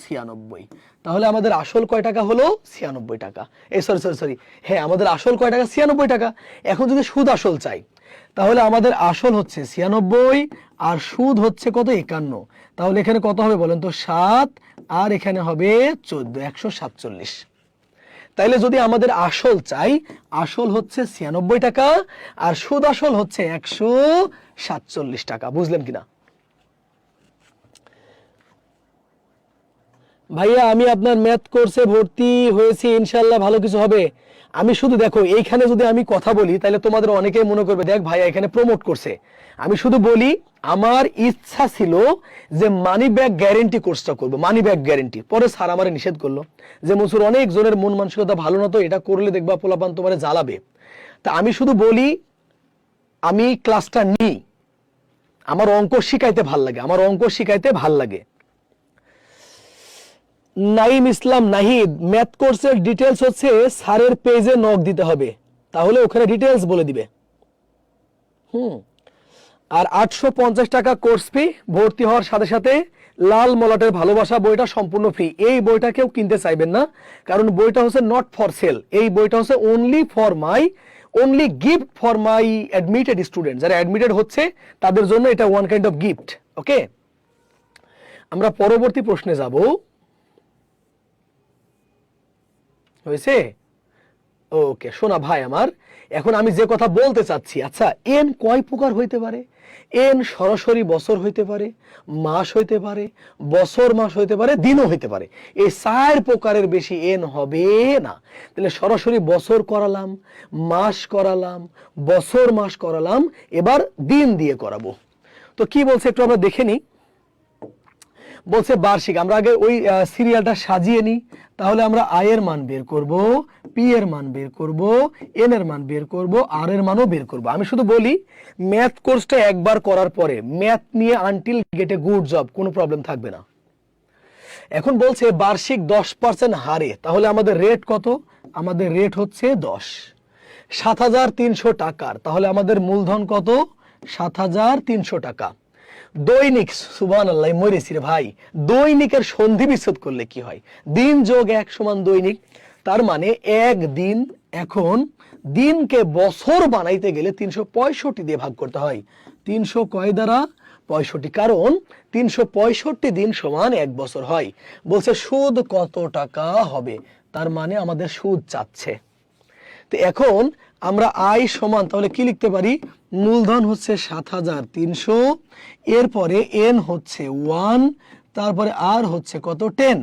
96। তাহলে আমাদের আসল কয় টাকা হলো? 96 টাকা। এই সরি, হ্যাঁ আমাদের আসল কয় টাকা? 96 টাকা। এখন যদি সুদ আসল চাই তাহলে আমাদের আসল হচ্ছে 96 আর সুদ হচ্ছে কত? 51। তাহলে এখানে কত হবে বলেন তো? 7, আর এখানে হবে 14, 147। তাইলে যদি আমাদের আসল চাই, আসল হচ্ছে 96 টাকা আর সুদ আসল হচ্ছে 147 টাকা। বুঝলেন কিনা? ভাইয়া আমি আপনার ম্যাথ কোর্সে ভর্তি হয়েছি, ইনশাআল্লাহ ভালো কিছু হবে। আমি শুধু দেখো এইখানে যদি আমি কথা বলি তাহলে তোমাদের অনেকেই মনে করবে দেখ ভাইয়া এখানে প্রমোট করছে। আমি শুধু বলি আমার ইচ্ছা ছিল যে মানি ব্যাক গ্যারেন্টি কোর্সটা করবো, মানি ব্যাক গ্যারেন্টি। পরে স্যার আমারে নিষেধ করলো যে মনসুর অনেক জনের মন মানসিকতা ভালো না, তো এটা করলে দেখবা পোলাপান তোমারে জ্বালাবে। তা আমি শুধু বলি আমি ক্লাসটা নিই, আমার অঙ্ক শিখাইতে ভাল লাগে, আমার অঙ্ক শিখাইতে ভাল লাগে। নাইম ইসলাম নাহিদ, ম্যাথ কোর্সের ডিটেলস হচ্ছে স্যারের পেজে নক দিতে হবে, তাহলে ওখানে ডিটেলস বলে দিবে। আর 850 টাকা কোর্স ফি, ভর্তি হওয়ার সাথে সাথে লাল মলাটের ভালোবাসা বইটা সম্পূর্ণ ফ্রি। এই বইটা কেউ কিনতে চাইবেন না, কারণ বইটা হচ্ছে নট ফর সেল। এই বইটা হচ্ছে only gift for my admitted student. যারা অ্যাডমিটেড হচ্ছে তাদের জন্য এটা ওয়ান কাইন্ড অফ গিফট। ওকে, আমরা পরবর্তী প্রশ্নে যাব। হয়েছে? ওকে শোনা ভাই আমার, এখন আমি যে কথা বলতে চাচ্ছি, আচ্ছা এন কয় প্রকার হইতে পারে? এন সরাসরি বছর হইতে পারে, মাস হইতে পারে, বছর মাস হইতে পারে, দিনও হইতে পারে। এই 4 প্রকারের বেশি এন হবে না। তাহলে সরাসরি বছর করালাম, মাস করালাম, বছর মাস করালাম, এবার দিন দিয়ে করাবো। তো কি বলছে একটু আমরা দেখে নিই। বলছে বার্ষিক, আমরা আগে ওই সিরিয়ালটা সাজিয়ে নিই, তাহলে আমরা আই এর মান বের করব, পি এর মান বের করব, এন এর মান বের করব, আর এর মানও বের করব। আমি শুধু বলি ম্যাথ কোর্সটা একবার করার পরে ম্যাথ নিয়ে until gate a good job, কোনো প্রবলেম থাকবে না। এখন বলছে বার্ষিক 10% হারে, তাহলে আমাদের রেট কত? আমাদের রেট হচ্ছে 10। 7,300 টাকার, তাহলে আমাদের মূলধন কত? 7,300 টাকা। দৈনিক, সুবহানাল্লাহ, মরেছি রে ভাই, দৈনিকের সন্ধি বিচ্ছেদ করলে কি হয়? দিন যোগ 1 সমান দৈনিক, তার মানে এক দিন। এখন দিনকে বছর বানাইতে গেলে 365 দিয়ে ভাগ করতে হয়। 300 কয় দ্বারা? 65, কারণ 365 দিন সমান 1 বছর হয়। বলছে সুদ কত টাকা হবে, তার মানে আমাদের সুদ চাচ্ছে। তো এখন আমরা আই সমান তাহলে কি লিখতে পারি? মূলধন হচ্ছে 7,300, এরপরে এন হচ্ছে 1, তারপরে আর হচ্ছে কত? 10।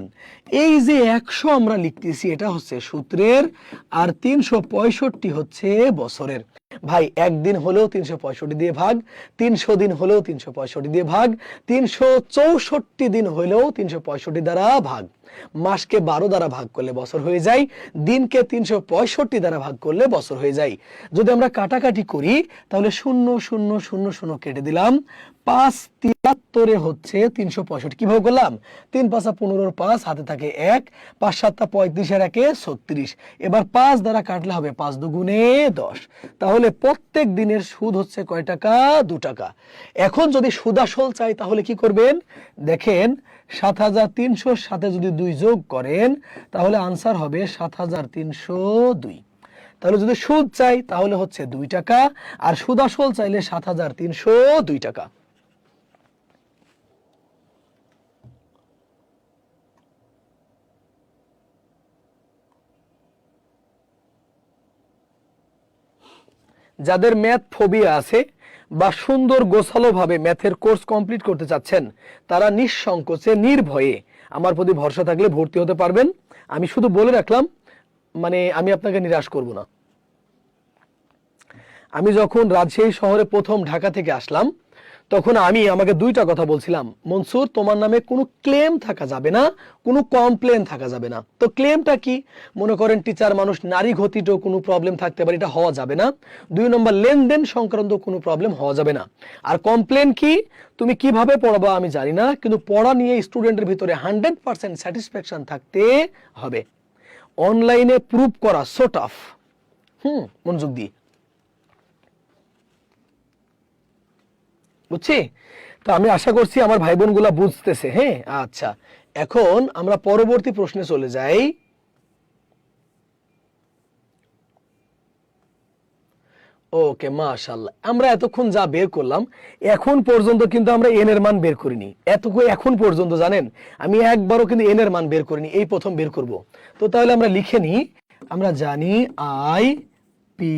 এই যে 100 আমরা লিখতেছি এটা হচ্ছে সূত্রের, আর 365 হচ্ছে বছরের। ভাই একদিন হলেও 365 দিয়ে ভাগ, 300 দিন হলেও 365 দিয়ে ভাগ, 364 দিন হলেও 365 দ্বারা ভাগ। মাসকে 12 দ্বারা ভাগ করলে বছর হয়ে যায়, দিনকে 365 দ্বারা ভাগ করলে বছর হয়ে যায়। যদি আমরা কাটাকাটি করি তাহলে 0 0 0 0 কেটে দিলাম, 5 73 হচ্ছে 365। কিভাবে করলাম? 3 5 15, 5 হাতে থাকে 1, 5 7 35 আর 1 36। এবার 5 দ্বারা কাটলে হবে 5 দুগুণে 10। তাহলে প্রত্যেক দিনের সুদ হচ্ছে কয় টাকা? 2 টাকা। এখন যদি সুদ আসল চাই তাহলে কি করবেন? দেখেন 7,300 সাথে যদি 2 যোগ করেন তাহলে আনসার হবে 7,302। তাহলে যদি সুদ চাই তাহলে হচ্ছে 2 টাকা, আর সুদ আসল চাইলে 7,302 টাকা। যাদের ম্যাথ ফোবিয়া আছে বা সুন্দর গোছালো ভাবে ম্যাথের কোর্স কমপ্লিট করতে চাচ্ছেন, তারা নিঃসংকোচে নির্ভয়ে আমার প্রতি ভরসা থাকলে ভর্তি হতে পারবেন। আমি শুধু বলে রাখলাম, মানে আমি আপনাকে নিরাশ করব না। আমি যখন রাজশাহী শহরে প্রথম ঢাকা থেকে আসলাম তখন আমাকে 2টা কথা বলছিলাম, মনসুর তোমার নামে কোনো ক্লেম থাকা যাবে না, কোনো কমপ্লেন থাকা যাবে না। তো ক্লেমটা কি? মনে করেন টিচার মানুষ, নারী ঘটিত কোনো প্রবলেম থাকতে পারে, এটা হওয়া যাবে না। 2 নম্বর, লেনদেন সংক্রান্ত কোনো প্রবলেম হওয়া যাবে না। আর কমপ্লেন কি? তুমি কিভাবে পড়াবা আমি জানি না, কিন্তু পড়া নিয়ে স্টুডেন্টের ভিতরে 100% স্যাটিসফ্যাকশন থাকতে হবে। অনলাইনে প্রুফ করা সো টাফ। মনোযোগ দিয়ে বুঝছি তো, আমি আশা করছি আমার ভাই বোনগুলা বুঝতেছে। হ্যাঁ, আচ্ছা, এখন আমরা পরবর্তী প্রশ্নে চলে যাই। ওকে, মাশাআল্লাহ, আমরা এতক্ষণ যা বের করলাম এখন পর্যন্ত কিন্তু আমরা এন এর মান বের করিনি। এখন পর্যন্ত জানেন আমি একবারও কিন্তু এন এর মান বের করিনি, এই প্রথম বের করব। তো তাহলে আমরা লিখে নিই, আমরা জানি আই, পি,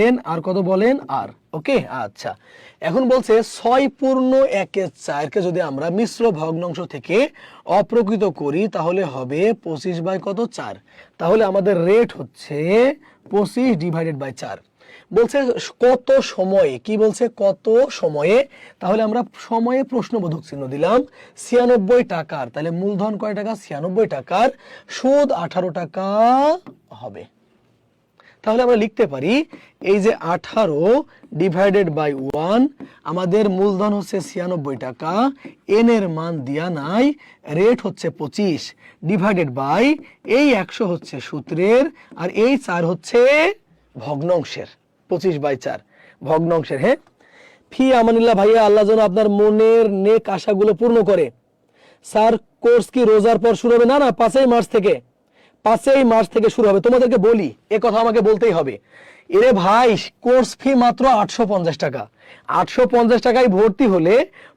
এন, আর কত বলেন? আর। ওকে, আচ্ছা, এখন বলছে 6/4 কে যদি আমরা মিশ্র ভগ্নাংশ থেকে অপ্রকৃত করি তাহলে হবে 25/4। তাহলে আমাদের রেট হচ্ছে 25/4। বলছে কত সময়ে, কি বলছে? কত সময়ে, তাহলে আমরা সময়ে প্রশ্নবোধক চিহ্ন দিলাম। 96 টাকার, তাহলে মূলধন কয় টাকা? 96 টাকার, সুদ 18 টাকা হবে। তাহলে আমরা লিখতে পারি এই যে 18/1, আমাদের মূলধন হচ্ছে 96 টাকা, এন এর মান দিয়া নাই, রেট হচ্ছে 25, ডিভাইডেড বাই এই 100 হচ্ছে সূত্রের, আর এই 4 হচ্ছে ভগ্নাংশের। 25/4 ভগ্নাংশের। হ্যাঁ, ফি আমানিল্লাহ ভাইয়া, আল্লাহ যেন আপনার মনের নেক আশাগুলো পূর্ণ করে। স্যার কোর্স কি রোজার পর শুরু হবে? না, 5ই মার্চ থেকে। 5ই মার্চ থেকে শুরু হবে। তোমাদেরকে বলি, এ কথা আমাকে বলতেই হবে। এরে ভাই, কোর্স ফি মাত্র 850 টাকা। 850 টাকায় ভর্তি হলে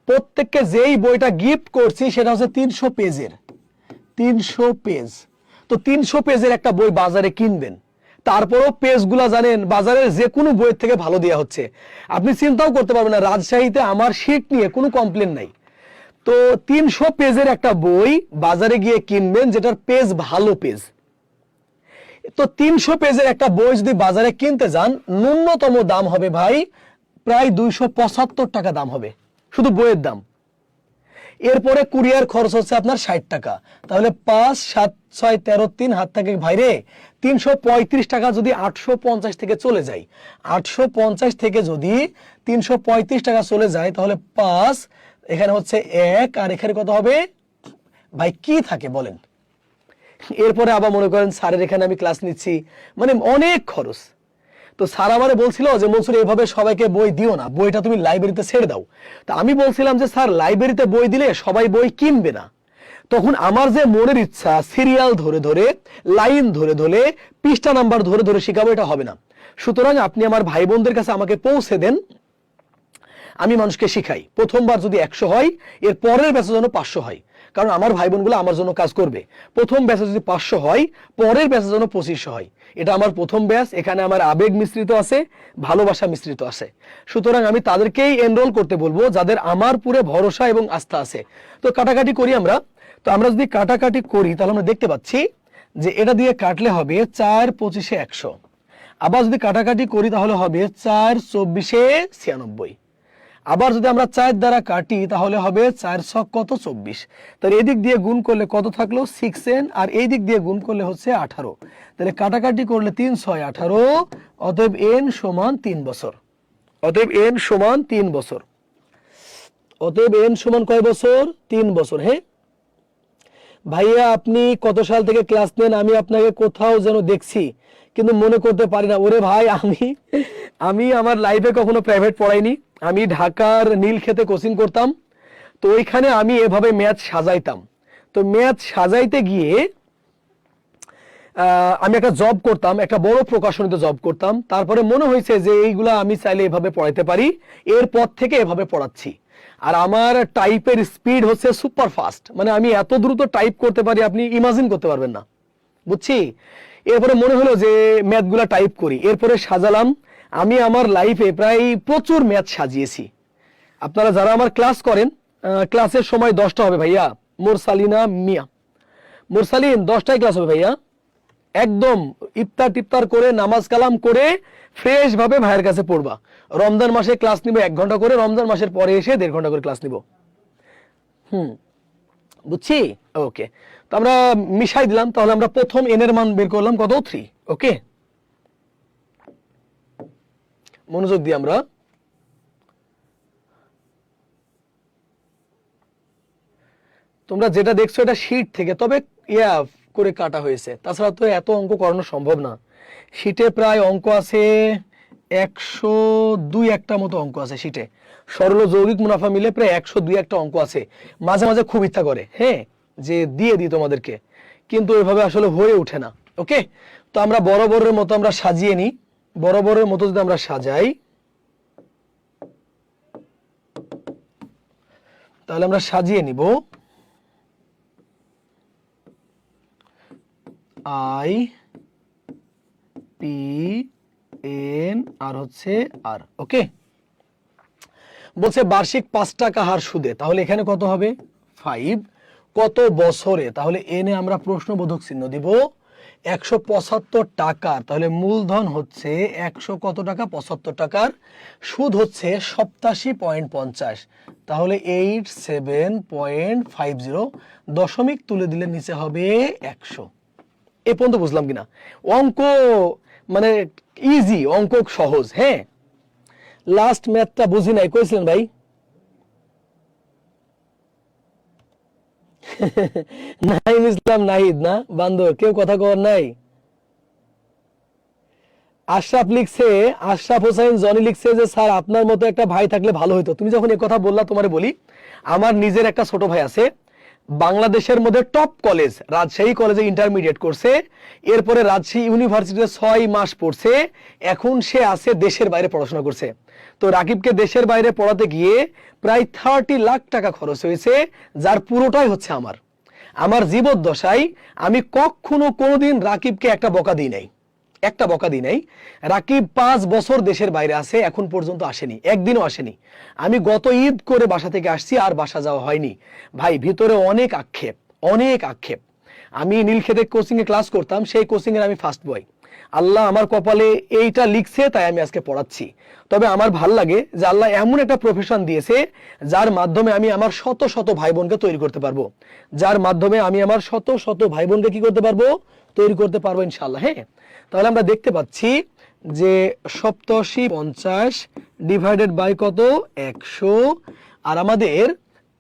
প্রত্যেককে যেই বইটা গিফট করছি সেটা হচ্ছে 300 পেজের। 300 পেজ। তো 300 পেজের একটা বই বাজারে কিনবেন, তারপরও পেজগুলা জানেন বাজারের যে কোনো বইয়ের থেকে ভালো দেওয়া হচ্ছে। আপনি চিন্তাও করতে পারবেন না, রাজশাহীতে আমার শীট নিয়ে কোনো কমপ্লেন নাই। তো 300 পেজের একটা বই বাজারে গিয়ে কিনবেন যেটার পেজ ভালো পেজ। তো 300 পেজের একটা বই যদি বাজারে কিনতে যান, ন্যূনতম দাম হবে ভাই প্রায় 275 টাকা দাম হবে, শুধু বইয়ের দাম। এরপরে কুরিয়ার খরচ হচ্ছে আপনার 60 টাকা, তাহলে 5 7 6 13 3 হাত থেকে ভাইরে 335 টাকা যদি 850 থেকে চলে যায়, 850 থেকে যদি 335 টাকা চলে যায় তাহলে 5 এখানে হচ্ছে 1 আর এখানে কত হবে ভাই কি থাকে বলেন। এরপরে আবার মনে করেন স্যারের এখানে আমি ক্লাস নিচ্ছি, মানে অনেক খরচ। তো স্যার আমারে বলছিল যে মনসুর এইভাবে সবাইকে বই দিও না, বইটা তুমি লাইব্রেরিতে ছেড়ে দাও। তা আমি বলছিলাম যে স্যার লাইব্রেরিতে বই দিলে সবাই বই কিনবে না। তখন আমার যে মনের ইচ্ছা সিরিয়াল ধরে ধরে, লাইন ধরে ধরে, পৃষ্ঠা নাম্বার ধরে ধরে শিখাবো, এটা হবে না। সুতরাং আপনি আমার ভাই বোনদের কাছে আমাকে পৌঁছে দেন, আমি মানুষকে শিখাই। প্রথমবার যদি 100 হয়, এর পরের ব্যাচে যেন 500 হয়, কারণ আমার ভাই বোনগুলো আমার জন্য কাজ করবে। প্রথম ব্যাচে যদি 500 হয়, পরের ব্যাচে যেন 2500 হয়। এটা আমার প্রথম ব্যাচ, এখানে আমার আবেগ মিশ্রিত আছে, ভালোবাসা মিশ্রিত আছে। সুতরাং আমি তাদেরকেই এনরোল করতে বলবো যাদের আমার পুরো ভরসা এবং আস্থা আছে। তো কাটাকাটি করি আমরা। তো আমরা যদি কাটাকাটি করি তাহলে আমরা দেখতে পাচ্ছি যে এটা দিয়ে কাটলে হবে 4 25 100। আবার যদি কাটাকাটি করি তাহলে হবে 4 24 96। আবার যদি আমরা 4 দ্বারা কাটি তাহলে হবে 4 ছক কত 24। তাহলে এদিক দিয়ে গুণ করলে কত থাকলো 6n, আর এই দিক দিয়ে গুণ করলে হচ্ছে 18। তাহলে কাটাকাটি করলে 3 6 18, অতএব n সমান 3 বছর। অতএব n সমান 3 বছর। অতএব n সমান কয় বছর? 3 বছর। হ্যাঁ ভাইয়া আপনি কত সাল থেকে ক্লাস নেন? আমি আপনাকে কোথাও যেন দেখছি কিন্তু মনে করতে পারি না। ওরে ভাই, আমি আমার লাইফে কখনো প্রাইভেট পড়াইনি। আমি ঢাকার নীলক্ষেতে কোচিং করতাম। তো ওইখানে আমি এভাবে ম্যাথ সাজাইতাম। তো ম্যাথ সাজাইতে গিয়ে আমি একটা জব করতাম, একটা বড় প্রকাশনীতে জব করতাম। তারপরে মনে হয়েছে যে এইগুলা আমি চাইলে এভাবে পড়াইতে পারি, এরপর থেকে এভাবে পড়াচ্ছি। আর আমার টাইপের স্পিড হচ্ছে সুপার ফাস্ট, মানে আমি এত দ্রুত টাইপ করতে পারি আপনি ইমাজিন করতে পারবেন না, বুঝছি। এরপরে মনে হলো যে ম্যাথগুলা টাইপ করি, এরপরে সাজালাম। আমি আমার লাইফে প্রায় প্রচুর ম্যাথ সাজিয়েছি। আপনারা যারা আমার ক্লাস করেন, ক্লাসের সময় 10টা হবে ভাইয়া। মোরসালিনা মিয়া, মোরসালিন 10টায় ক্লাস হবে ভাইয়া। একদম ইফতার টিফতার করে নামাজ কালাম করে ফ্রেশ ভাবে ভাইয়ের কাছে পড়বা। রমজান মাসে ক্লাস নিব 1 ঘন্টা করে, রমজান মাসের পরে এসে 1.5 ঘন্টা করে ক্লাস নিব। বুঝছি। ওকে, তো আমরা মিশাই দিলাম। তাহলে আমরা প্রথম n এর মান বের করলাম কত 3। ওকে, মনোযোগ দিয়ে আমরা তোমরা যেটা দেখছো এটা শীট থেকে, তবে করে কাটা হয়েছে, তাছাড়া তো এত অঙ্ক করানো সম্ভব না। শীটে প্রায় অঙ্ক আছে 102 একটা মতো অঙ্ক আছে শীটে। সরল যৌগিক মুনাফা মিলে প্রায় 102 একটা অঙ্ক আছে। মাঝে মাঝে খুব ইচ্ছা করে হ্যাঁ যে দিয়ে দিই তোমাদেরকে, কিন্তু এভাবে আসলে হয়ে ওঠে না। ওকে, তো আমরা বরাবরের মতো আমরা সাজিয়ে নিই। বরাবরের মতো যদি আমরা সাজাই তাহলে আমরা সাজিয়ে নিব আই পি এন আর হচ্ছে আর। ওকে, বলছে বার্ষিক 5 টাকা হার সুদে, তাহলে এখানে কত হবে 5। কত বছরে, তাহলে এনে আমরা প্রশ্নবোধক চিহ্ন দিব। 175 টাকার, তাহলে মূলধন হচ্ছে 100 কত টাকা 75 টাকার, সুদ হচ্ছে 87.50, তাহলে 87.50, দশমিক তুলে দিলে নিচে হবে 100। এ পর্যন্ত বুঝলাম কিনা? অঙ্ক মানে ইজি, অঙ্ক সহজ। হ্যাঁ, লাস্ট ম্যাথটা বুঝি নাই, কইছিলেন ভাই? নাইম ইসলাম নাহিদ না বান্দর, কেউ কথা কর নাই। আশরাফ লিখছে, আশরাফ হোসেন জনি লিখছে যে স্যার আপনার মতো একটা ভাই থাকলে ভালো হতো। তুমি যখন এই কথা বললা তোমারে বলি, আমার নিজের একটা ছোট ভাই আছে, বাংলাদেশের মধ্যে টপ কলেজ রাজশাহী কলেজে ইন্টারমিডিয়েট করছে, এরপরে রাজশাহী ইউনিভার্সিটিতে 6 মাস পড়ছে, এখন সে আছে দেশের বাইরে পড়াশোনা করছে। তো রাকিবকে দেশের বাইরে পড়াতে গিয়ে প্রায় 30 লাখ টাকা খরচ হয়েছে, যার পুরোটাই হচ্ছে আমার জীবদ্দশায় আমি কখনো কোনোদিন রাকিবকে একটা বকা দিই নাই, একটা বকা দিই নাই। রাকিব 5 বছর দেশের বাইরে আছে, এখন পর্যন্ত আসেনি, একদিনও আসেনি। আমি গত ঈদ করে বাসা থেকে আসছি, আর বাসা যাওয়া হয়নি। ভাই ভিতরে অনেক আক্ষেপ, অনেক আক্ষেপ। আমি নীলক্ষেতে কোচিং এ ক্লাস করতাম, সেই কোচিং এর আমি ফার্স্ট বয়। আল্লাহ আমার কপালে এইটা লিখছে, তাই আমি আজকে পড়াচ্ছি। তবে আমার ভাল লাগে যে আল্লাহ এমন একটা প্রফেশন দিয়েছে যার মাধ্যমে আমি আমার শত শত ভাই বোনকে তৈরি করতে পারবো, যার মাধ্যমে আমি আমার শত শত ভাই বোনকে কি করতে পারবো, তৈরি করতে পারবো ইনশাআল্লাহ। হ্যাঁ, তাহলে আমরা দেখতে পাচ্ছি যে 8750 ডিভাইডেড বাই কত 100, আর আমাদের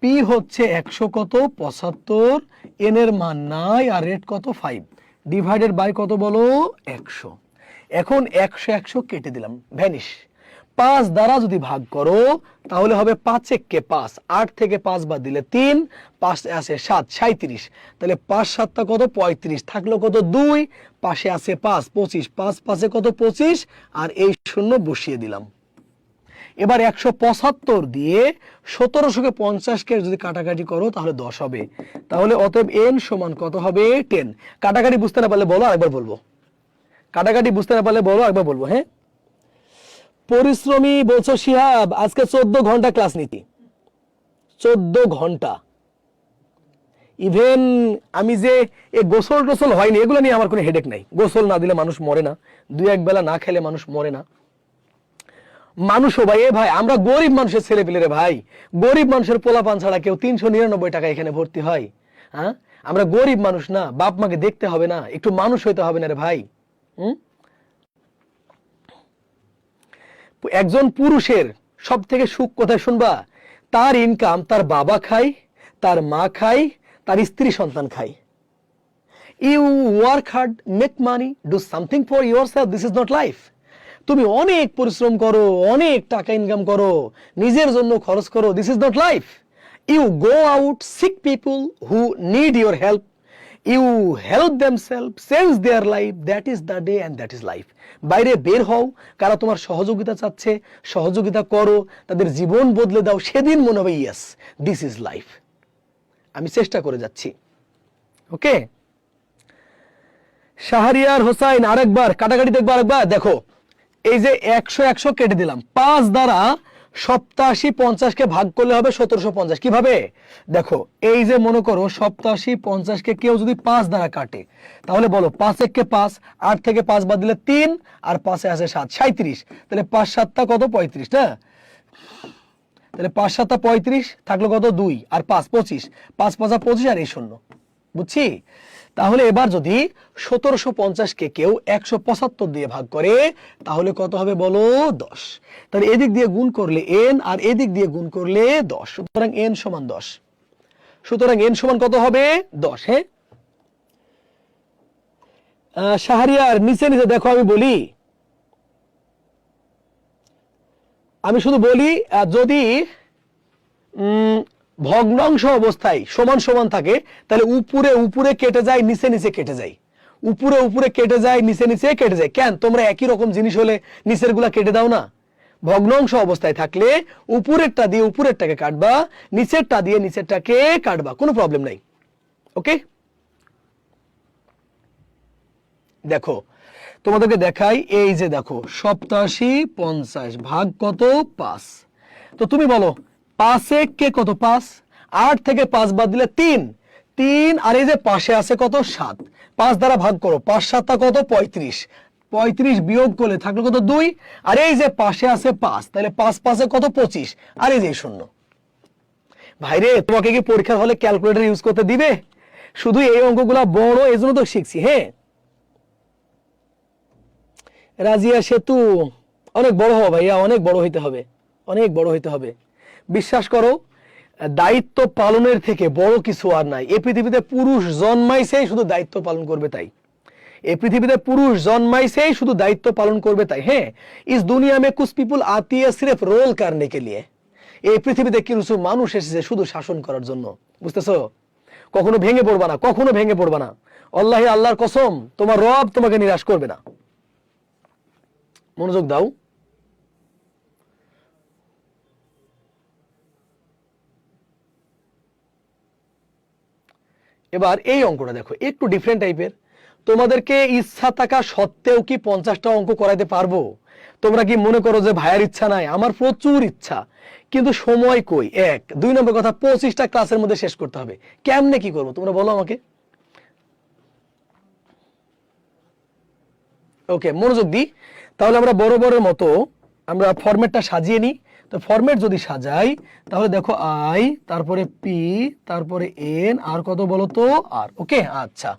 পি হচ্ছে 100 কত 75, এন এর মান নাই, আর রেট কত 5, ডিভাইডেড বাই কত বলো 100। এখন 100 100 কেটে দিলাম, ভ্যানিশ। 5 দ্বারা যদি ভাগ করো তাহলে হবে 5 একে 5, 8 থেকে 5 বাদ দিলে 3, 5 আছে 7, 37, তাহলে 5 7 কত 35, থাকলো কত 2, পাশে আছে 5, 25, 5 5 কত 25, আর এই শূন্য বসিয়ে দিলাম। এবার 175 দিয়ে 1750 কে যদি কাটাকাটি করো তাহলে 10 হবে। তাহলে অতএব n সমান কত হবে 10। কাটাকাটি বুঝতে না পারলে বলো, আরেকবার বলবো। কাটাকাটি বুঝতে না পারলে বলো, আরেকবার বলবো। হ্যাঁ, পরিশ্রমী বলছো শিহাব, আজকে 14 ঘন্টা ক্লাস নিতি, 14 ঘন্টা। ইভেন আমি যে গোসল টোসল হয়নি, এগুলো নিয়ে আমার কোনো হেডেক নাই। গোসল না দিলে মানুষ মরে না, 2-1 বেলা না খেলে মানুষ মরে না। মানুষও ভাই, এ ভাই আমরা গরিব মানুষের ছেলে পেলে রে ভাই, গরিব মানুষের পোলাপান ছাড়া কেউ 399 টাকা এখানে ভর্তি হয়? হ্যাঁ, আমরা গরিব মানুষ না? বাপ মাকে দেখতে হবে না? একটু মানুষ হইতে হবে না রে ভাই? একজন পুরুষের সব থেকে সুখ কোথায় শুনবা? তার ইনকাম তার বাবা খায়, তার মা খায়, তার স্ত্রী সন্তান খায়। You work hard, make money, do something for yourself, this is not life. তুমি অনেক পরিশ্রম করো, অনেক টাকা ইনকাম করো, নিজের জন্য খরচ করো, this is not life. You go out, seek people who need your help, you help themselves, change their life, that is the day and that is life. বাইরে বের হও, কারা তোমার সহযোগিতা চাচ্ছে, সহযোগিতা করো, তাদের জীবন বদলে দাও, সেদিন মনে হবে ইয়েস দিস ইজ লাইফ। আমি চেষ্টা করে যাচ্ছি। ওকে, শাহরিয়ার হোসাইন, আরেকবার কাটাকাটি দেখবো, আরেকবার দেখো। এই যে 100 100 কেটে দিলাম, 5 দ্বারা 8750 কে ভাগ করলে হবে 1750। কিভাবে দেখো, এই যে মনে করো 8750 কে কেউ যদি 5 দ্বারা কাটে তাহলে বলো 5 একে 5, 8 থেকে 5 বাদ দিলে 3, আর 5 আছে 7, 37, তাহলে 5 7 কত 35 না? তাহলে 5 7 35, থাকলো কত 2, আর 5 25, 5 5 25, আর এই শূন্য। বুঝছি? তাহলে এবার যদি 1750 কে কেউ 175 দিয়ে ভাগ করে তাহলে কত হবে বলো 10। তাহলে এদিক দিয়ে গুণ করলে n, আর এদিক দিয়ে গুণ করলে 10, সুতরাং n সমান 10। সুতরাং n সমান কত হবে 10। হ্যাঁ, শাহরিয়ার নিচে নিচে দেখো, আমি শুধু বলি যদি ভগ্নাংশ অবস্থায় সমান সমান থাকে তাহলে উপরে উপরে কেটে যায়, নিচে নিচে কেটে যায়, উপরে উপরে কেটে যায়, নিচে নিচে কেটে যায়। কেন? তোমরা একই রকম জিনিস হলে নিচের গুলা কেটে দাও না? ভগ্নাংশ অবস্থায় থাকলে উপরেরটা দিয়ে উপরেরটাকে কাটবা, নিচেরটা দিয়ে নিচেরটাকে কাটবা, কোনো প্রবলেম নাই। ওকে, দেখো তোমাদেরকে দেখাই, এই যে দেখো 8750 ভাগ কত 5। তো তুমি বলো 5 কে কত 5, 8 থেকে 5 বাদ দিলে 3, 3, আর এই যে পাশে আছে কত 7, 5 দ্বারা ভাগ করো, 5 7 কত 35, 35 বিয়োগ করলে থাকলো কত 2, আর এই যে পাশে আছে 5, তাহলে 5 5 কত 25, আর এই যে শূন্য। ভাইরে, তোমাকে কি পরীক্ষার হলে ক্যালকুলেটর ইউজ করতে দিবে? শুধু এই অঙ্কগুলা বড়, এজন্য তো শিখছি। হ্যাঁ, রাজিয়া সেতু, অনেক বড় হও ভাইয়া, অনেক বড় হইতে হবে, অনেক বড় হইতে হবে। বিশ্বাস করো, দায়িত্ব পালনের থেকে বড় কিছু আর নাই। এই পৃথিবীতে পুরুষ জন্মাইছেই শুধু দায়িত্ব পালন করবে তাই। এই পৃথিবীতে পুরুষ জন্মাইছেই শুধু দায়িত্ব পালন করবে তাই। হ্যাঁ, ইস দুনিয়া মে কুছ পিপল আতি है सिर्फ रोल करने के लिए। এই পৃথিবীতে কিছু মানুষ এসেছে শুধু শাসন করার জন্য। বুঝতেছো? কখনো ভেঙে পড়বা না, কখনো ভেঙে পড়বা না। আল্লাহি, আল্লাহর কসম, তোমার রব তোমাকে নিরাশ করবে না। মনোযোগ দাও। এবার এই অঙ্কটা দেখো, একটু ডিফারেন্ট টাইপের। তোমাদেরকে ইচ্ছা থাকা সত্ত্বেও কি 50টা অঙ্ক করাইতে পারবো? তোমরা কি মনে করো যে ভাইয়ার ইচ্ছা নাই? আমার প্রচুর ইচ্ছা, কিন্তু সময় কই। 1 2 নম্বর কথা, 25টা ক্লাসের মধ্যে শেষ করতে হবে। কেমনে কি করবো তোমরা বলো আমাকে? ওকে, মনোযোগ দিই। তাহলে আমরা বরাবরের মতো আমরা ফরম্যাটটা সাজিয়ে নিই। তো ফরম্যাট যদি সাজাই তাহলে দেখো আই, তারপরে পি, তারপরে এন, আর কত বলো তো আর। ওকে, আচ্ছা।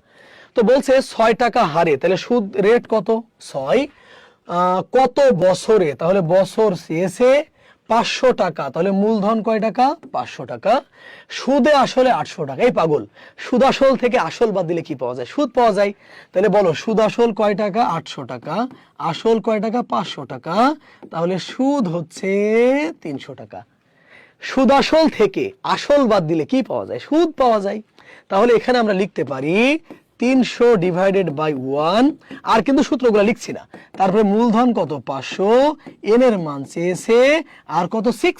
তো বলছে 6 টাকা হারে, তাহলে সুদ রেট কত 6, কত বছরে, তাহলে বছর শেষে 500 টাকা, তাহলে মূলধন কয় টাকা 500 টাকা, সুদে আসলে 800 টাকা। এই পাগল, সুদ আসল থেকে আসল বাদ দিলে কি পাওয়া যায়? সুদ পাওয়া যায়। তাহলে বলো সুদ আসল কয় টাকা 800 টাকা, আসল কয় টাকা 500 টাকা, তাহলে সুদ হচ্ছে 300 টাকা। সুদ আসল থেকে আসল বাদ দিলে কি পাওয়া যায়? সুদ পাওয়া যায়। তাহলে এখানে আমরা লিখতে পারি 300 ডিভাইডেড বাই 1, আর কিন্তু সূত্রগুলো লিখছি না। তারপরে মূলধন কত 500, এন এর মান চেয়েছে আর কত 6,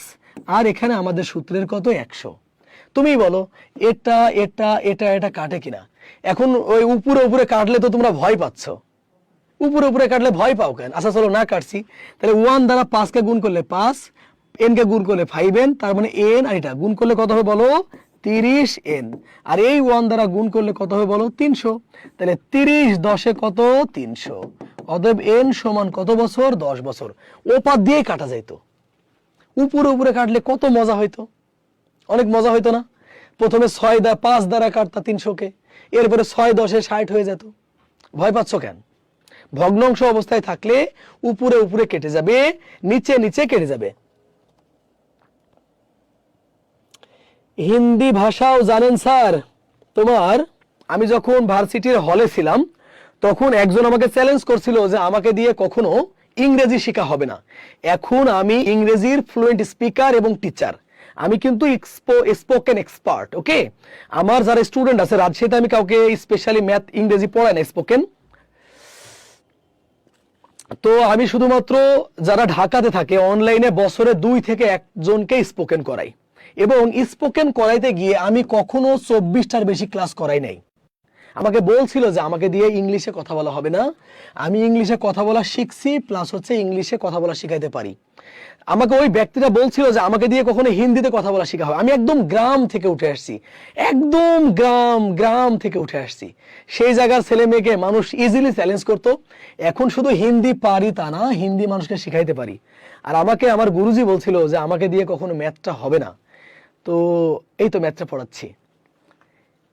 আর এখানে আমাদের সূত্রের কত 100। তুমি বলো এটা এটা এটা এটা কাটে কিনা? এখন ওই উপরে উপরে কাটলে তো তোমরা ভয় পাচ্ছ, উপরে উপরে কাটলে ভয় পাও কেন? আচ্ছা চলো না কাটছি। তাহলে 1 দ্বারা 5 কে গুণ করলে 5, এন কে গুণ করলে 5n, তার মানে এন আর এটা গুণ করলে কত হবে বলো 30n, আর এই 1 দ্বারা গুণ করলে কত হবে বলো 300। তাহলে 30 10 কত 300, অতএব n সমান কত বছর 10 বছর। ওপার দিয়ে কাটা যাইতো, উপরে উপরে কাটলে কত মজা হইতো, অনেক মজা হইতো না? প্রথমে 5 দ্বারা কাটতা 300 কে, এরপরে 6 10 60 হয়ে যেত। ভয় পাচ্ছ কেন? ভগ্নাংশ অবস্থায় থাকলে উপরে উপরে কেটে যাবে, নিচে নিচে কেটে যাবে। হিন্দি ভাষাও জানেন স্যার? তোমার আমি যখন ভার্সিটির হলে ছিলাম তখন একজন আমাকে চ্যালেঞ্জ করছিল যে আমাকে দিয়ে কখনো ইংরেজি শেখা হবে না। এখন আমি ইংরেজির ফ্লুয়েন্ট স্পিকার এবং টিচার, আমি কিন্তু স্পোকেন এক্সপার্ট। ওকে, আমার যারা স্টুডেন্ট আছে রাজশাহীতে, আমি কাউকে স্পেশালি ম্যাথ ইংরেজি পড়াই না, স্পোকেন। তো আমি শুধুমাত্র যারা ঢাকাতে থাকে অনলাইনে বছরে 2 থেকে 1 জনকে স্পোকেন করাই, এবং স্পোকেন করাইতে গিয়ে আমি কখনো 24টার বেশি ক্লাস করাই নাই। আমাকে বলছিল যে আমাকে দিয়ে ইংলিশে কথা বলা হবে না, আমি ইংলিশে কথা বলা শিখছি, প্লাস হচ্ছে ইংলিশে কথা বলা শিখাইতে পারি। আমাকে ওই ব্যক্তিটা বলছিল যে আমাকে দিয়ে কখনো হিন্দিতে কথা বলা শেখা হবে। আমি একদম গ্রাম থেকে উঠে আসছি, একদম গ্রাম থেকে উঠে আসছি। সেই জায়গার ছেলে মেয়েকে মানুষ ইজিলি চ্যালেঞ্জ করতো। এখন শুধু হিন্দি পারি তা না, হিন্দি মানুষকে শিখাইতে পারি। আর আমাকে আমার গুরুজি বলছিল যে আমাকে দিয়ে কখনো ম্যাথটা হবে না, তো এই তো ম্যাথটা পড়াচ্ছি।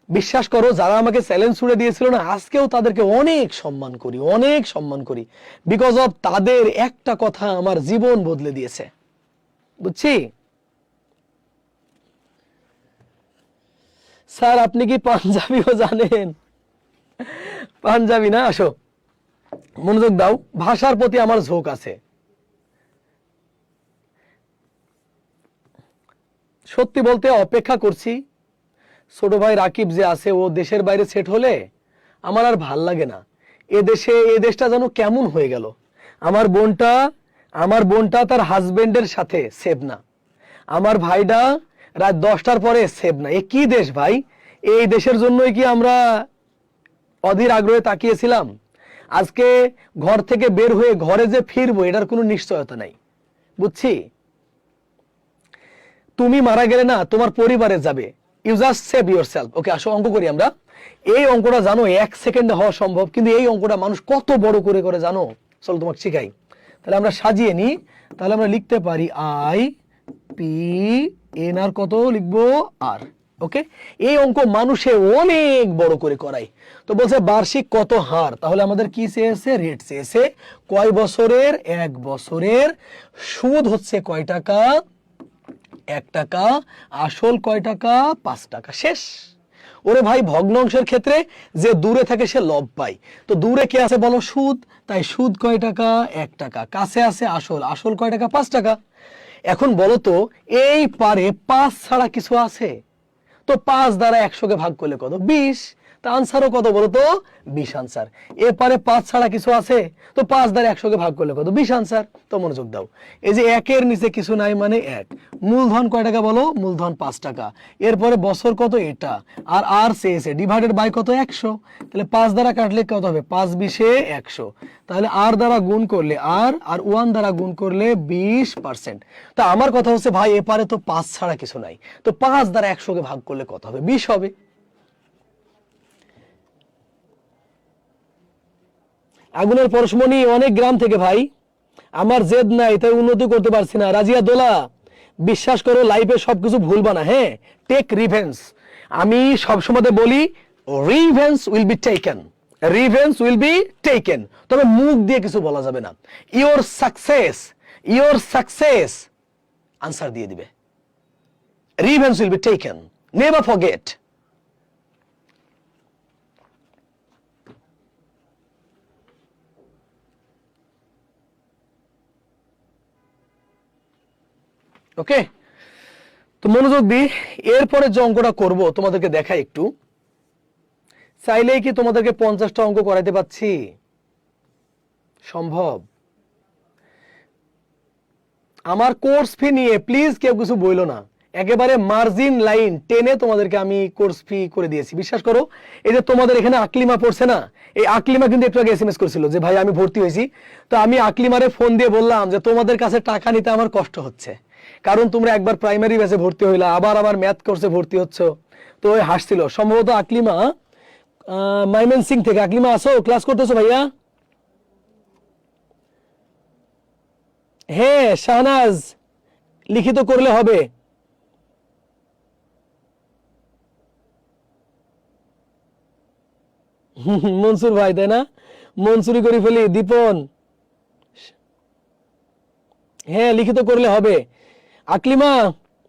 বিশ্বাস করো, যারা আমাকে চ্যালেঞ্জ ছুড়ে দিয়েছিল না, আজকেও তাদেরকে অনেক সম্মান করি, অনেক সম্মান করি, বিকজ অফ তাদের একটা কথা আমার জীবন বদলে দিয়েছে। বুঝছি? স্যার আপনি কি পাঞ্জাবিও জানেন? পাঞ্জাবি না, আসো মনোযোগ দাও, ভাষার প্রতি আমার ঝোঁক আছে। সত্যি বলতে অপেক্ষা করছি ছোট ভাই রাকিব যে আছে, ও দেশের বাইরে সেট হলে আমার আর ভাল লাগে না। এ দেশটা যেন কেমন হয়ে গেল। আমার বোনটা তার হাজবেন্ডের সাথে সেভ না, আমার ভাইটা রাত 10টার পরে সেভ না। এ কি দেশ ভাই? এই দেশের জন্যই কি আমরা অধীর আগ্রহে তাকিয়েছিলাম? আজকে ঘর থেকে বের হয়ে ঘরে যে ফিরবো এটার কোনো নিশ্চয়তা নাই। বুঝছি? তুমি মারা গেলে না তোমার পরিবারে যাবে, ইউ জাস্ট সেভ ইয়োরসেলফ। ওকে, আসো অঙ্ক করি আমরা। এই অঙ্কটা জানো 1 সেকেন্ডে হওয়া সম্ভব, কিন্তু এই অঙ্কটা মানুষ কত বড় করে করে জানো? চলো তোমাকে শিখাই। তাহলে আমরা সাজিয়ে নিই। তাহলে আমরা লিখতে পারি আই পি এন, আর কত লিখবো আর। ওকে, এই অঙ্ক মানুষে অনেক বড় করে করাই। তো বলছে বার্ষিক কত হার, তাহলে আমাদের কি চেয়েছে? রেট চেয়েছে। কয় বছরের? 1 বছরের। সুদ হচ্ছে কয় টাকা? 1 টাকা। আসল কয় টাকা? 5 টাকা। শেষ। ওরে ভাই, ভগ্নাংশের ক্ষেত্রে যে দূরে থাকে সে লব পায়। তো দূরে কে আছে বলো? সুদ। তাই সুদ কয় টাকা? 1 টাকা। কাছে আছে আসল, আসল কয় টাকা? 5 টাকা। এখন বলো তো এই পারে 5 ছাড়া কিছু আছে? তো 5 দ্বারা 100 ভাগ করলে কত? 20। তা আনসারও কত বলো তো? 20 আনসার। এপারে 5 ছাড়া কিছু আছে? তো 5 দ্বারা 100 ভাগ করলে কত? 20 আনসার। তো মনোযোগ দাও, এই যে 1 এর নিচে কিছু নাই মানে 1। মূলধন কয় টাকা বলো? মূলধন 5 টাকা। এরপরে বছর কত? এটা। আর আর চেয়েছে ডিভাইডেড বাই কত? 100। তাহলে 5 দ্বারা কাটলে কত হবে? 5 20 100। তাহলে আর দ্বারা গুণ করলে আর 1 দ্বারা গুণ করলে 20%। তা আমার কথা হচ্ছে ভাই, এপারে তো 5 ছাড়া কিছু নাই, তো 5 দ্বারা 100 ভাগ করলে কত হবে? 20 হবে। আগুনের পরশমণি অনেক গ্রাম থেকে ভাই, আমার জেদ নাই তাই উন্নতি করতে পারছি না। রাজিয়া দোলা, বিশ্বাস করো লাইফে সবকিছু ভুলবা না, হ্যাঁ, টেক রিভেন্স। আমি সবসময় বলি revenge will be taken, revenge will be taken, তবে মুখ দিয়ে কিছু বলা যাবে না। ইওর সাকসেস আনসার দিয়ে দিবে। Revenge will be taken, never forget. Okay, তো মনোযোগ দি, এরপরে যে অঙ্কটা করব তোমাদেরকে দেখাই একটু। চাইলেই কি তোমাদেরকে 50টা অঙ্ক করাইতে পারছি? সম্ভব? আমার কোর্স ফি নিয়ে প্লিজ কেউ কিছু বইলো না, একেবারে মার্জিন লাইন টেনে তোমাদেরকে আমি কোর্স ফি করে দিয়েছি। বিশ্বাস করো, এই যে তোমাদের এখানে আকলিমা পড়ছে না, এই আকলিমা কিন্তু একটু আগে এসএমএস করেছিল যে ভাই আমি ভর্তি হয়েছি। তো আমি আকলিমারে ফোন দিয়ে বললাম যে তোমাদের কাছে টাকা নিতে আমার কষ্ট হচ্ছে, কারণ তোমরা একবার প্রাইমারি ব্যাচে ভর্তি হইলা, আবার ম্যাথ কোর্সে ভর্তি হচ্ছ। তো ওই হাসছিল সম্ভবত আকলিমা, মাইমেন সিং থেকে। আকলিমা আসো, ক্লাস করতেছো ভাইয়া? হ্যাঁ শাহনাজ, লিখিত করলে হবে। মনসুর ভাই, তাই না? মনসুরি করে ফেলি। দীপন, হ্যাঁ লিখিত করলে হবে। আকলিমা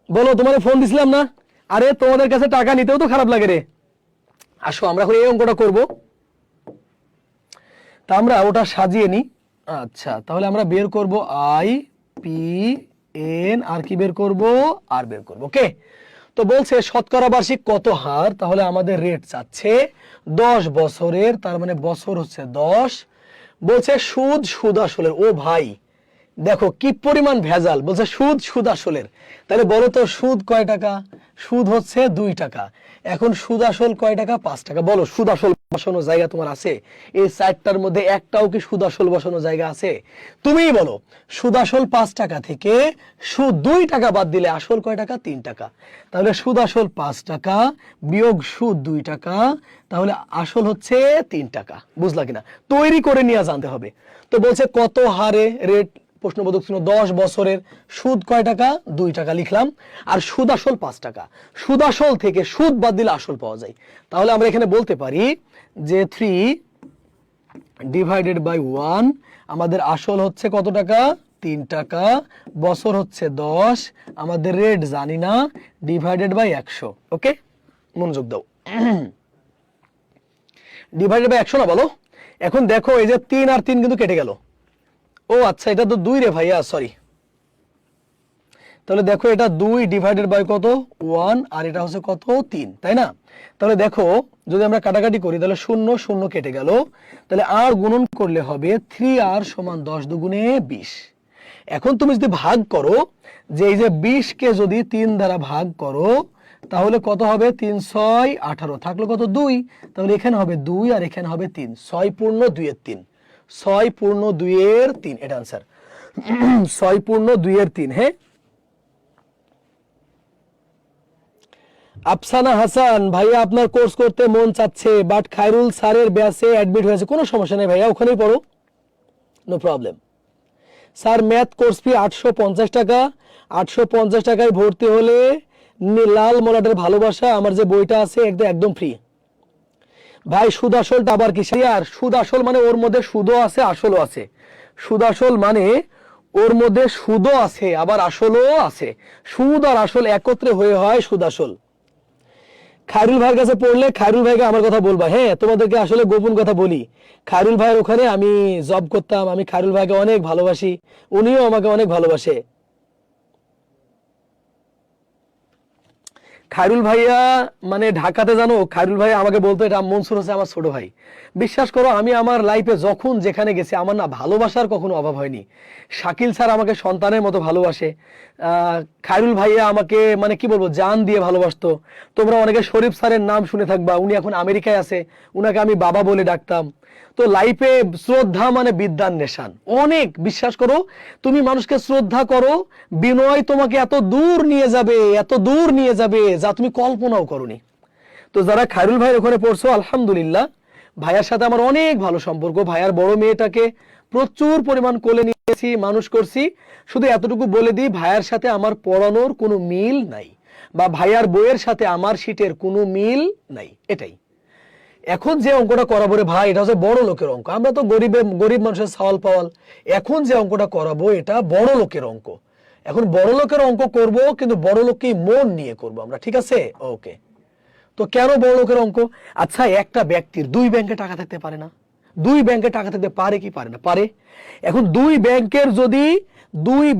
বলো, তোমার ফোন দিছিলাম না? আরে তোমাদের কাছে টাকা নিতেও তো খারাপ লাগে রে। আসো আমরা এখন এই অঙ্কটা করব, তা আমরা ওটা সাজিয়ে নি। আচ্ছা, তাহলে আমরা বের করব আই পি এন, আর কি বের করব? আর বের করব। ওকে, তো বলছে শতকরা বার্ষিক কত হার, তাহলে আমাদের রেট চাচ্ছে 10 বছরের, তার মানে বছর হচ্ছে 10। বলছে সুদ আসলের। ও ভাই দেখো কি পরিমাণ ভেজাল, বলছে সুদ আসলের। তাহলে বলো তো সুদ কয় টাকা? সুদ হচ্ছে 2 টাকা। এখন সুদ আসল কয় টাকা? 5 টাকা। বলো সুদ আসল বসানোর জায়গা তোমার আছে? এই 4টার মধ্যে একটাও কি সুদ আসল বসানোর জায়গা আছে? তুমিই বলো। সুদ আসল 5 টাকা থেকে সুদ 2 টাকা বাদ দিলে আসল কয় টাকা? 3 টাকা। তাহলে সুদ আসল 5 টাকা বিয়োগ সুদ 2 টাকা, তাহলে আসল হচ্ছে 3 টাকা। বুঝলা কিনা? তৈরি করে নিয়ে জানতে হবে। তো বলছে কত হারে রেট, প্রশ্নবোধক চিহ্ন, 10 বছরের, সুদ কয় টাকা? 2 টাকা লিখলাম, আর সুদ আসল 5 টাকা। সুদ আসল থেকে সুদ বাদ দিলে আসল পাওয়া যায়। তাহলে আমরা এখানে বলতে পারি যে 3 ডিভাইডেড বাই 1, আমাদের আসল হচ্ছে কত টাকা? 3 টাকা, বছর হচ্ছে 10, আমাদের রেট জানি না, ডিভাইডেড বাই 100। ওকে, মনোযোগ দাও। ডিভাইডেড বাই 100 না বলো। এখন দেখো এই যে 3 আর 3 কিন্তু কেটে গেল। ও আচ্ছা, এটা তো 2 রে ভাইয়া, সরি। তাহলে দেখো এটা 2 ডিভাইডেড বাই কত? 1, আর এটা হচ্ছে কত? 3, তাই না? তাহলে দেখো যদি আমরা কাটাকাটি করি তাহলে 0 0 কেটে গেল, তাহলে আর গুণন করলে হবে 3r সমান 10 দুগুণে 20। এখন তুমি যদি ভাগ করো, যে এই যে 20 কে যদি 3 দ্বারা ভাগ করো তাহলে কত হবে? 3 6 18, থাকলো কত? 2। তাহলে এখানে হবে 2 আর এখানে হবে 3, 6 পূর্ণ 2 এর 3, 6 পূর্ণ 2 এর 3, এটা आंसर। 6 পূর্ণ 2 এর 3। হ্যাঁ, আফসানা হাসান, ভাইয়া আপনার কোর্স করতে মন চাচ্ছে, বাট খায়রুল স্যারের ব্যাচে অ্যাডমিট হয়েছে। কোনো সমস্যা নেই ভাইয়া, ওখানেই পড়ো, no problem. Sir math course fee 850 টাকা, 850 টাকায় ভর্তি হলে লাল মলাটের ভালোবাসা আমার যে বইটা আছে একদম ফ্রি। ভাই সুদ আসলটা আবার কি? আর সুদ আসল মানে ওর মধ্যে সুদও আছে আসলও আছে। সুদ আসল মানে ওর মধ্যে সুদও আছে আবার আসলও আছে। সুদ আর আসল একত্রে হয়ে হয় সুদ আসল। খায়রুল ভাইয়ের কাছে পড়লে খায়রুল ভাইকে আমার কথা বলবা। হ্যাঁ, তোমাদেরকে আসলে গোপন কথা বলি, খায়রুল ভাইয়ের ওখানে আমি জব করতাম, আমি খায়রুল ভাইকে অনেক ভালোবাসি, উনিও আমাকে অনেক ভালোবাসে। খায়রুল ভাইয়া মানে ঢাকাতে জানো, খায়রুল ভাই আমাকে বলতো এটা মনসুর হচ্ছে আমার ছোট ভাই। বিশ্বাস করো আমি আমার লাইফে যখন যেখানে গেছি আমার না ভালোবাসার কখনো অভাব হয়নি। শাকিল স্যার আমাকে সন্তানের মতো ভালোবাসে, খায়রুল ভাইয়া আমাকে মানে কি বলবো জান দিয়ে ভালোবাসতো। তোমরা অনেকে শরীফ স্যারের নাম শুনে থাকবা, উনি এখন আমেরিকায় আছে, উনাকে আমি বাবা বলে ডাকতাম। তো লাইফে শ্রদ্ধা মানে বিদ্যার নেশান অনেক। বিশ্বাস করো, তুমি মানুষকে শ্রদ্ধা করো, বিনয় তোমাকে এত দূর নিয়ে যাবে, এত দূর নিয়ে যাবে যা তুমি কল্পনাও করোনি। তো যারা খায়রুল ভাইয়ের ওখানে পড়ছো আলহামদুলিল্লাহ, ভাইয়ার সাথে আমার অনেক ভালো সম্পর্ক, ভাইয়ার বড় মেয়েটাকে প্রচুর পরিমাণ কোলে নিয়েছি, মানুষ করছি। শুধু এতটুকু বলে দিই, ভাইয়ার সাথে আমার পড়ানোর কোনো মিল নাই, বা ভাইয়ার বইয়ের সাথে আমার শীটের কোনো মিল নাই, এটাই। এখন যে অঙ্কটা করাবো রে ভাই, এটা হচ্ছে বড় লোকের অঙ্ক, আমরা তো গরিব মানুষের সাওয়াল পাওয়াল। এখন যে অঙ্কটা করাবো এটা বড় লোকের অঙ্ক। এখন বড় লোকের অঙ্ক করব, কিন্তু বড় লোককেই মন নিয়ে করব আমরা, ঠিক আছে? ওকে। তো কেন বড় লোকের অঙ্ক? আচ্ছা, একটা ব্যক্তির দুই ব্যাংকে টাকা থাকতে পারে না? দুই ব্যাংকে টাকা থাকতে পারে কি পারে না? পারে। এখন দুই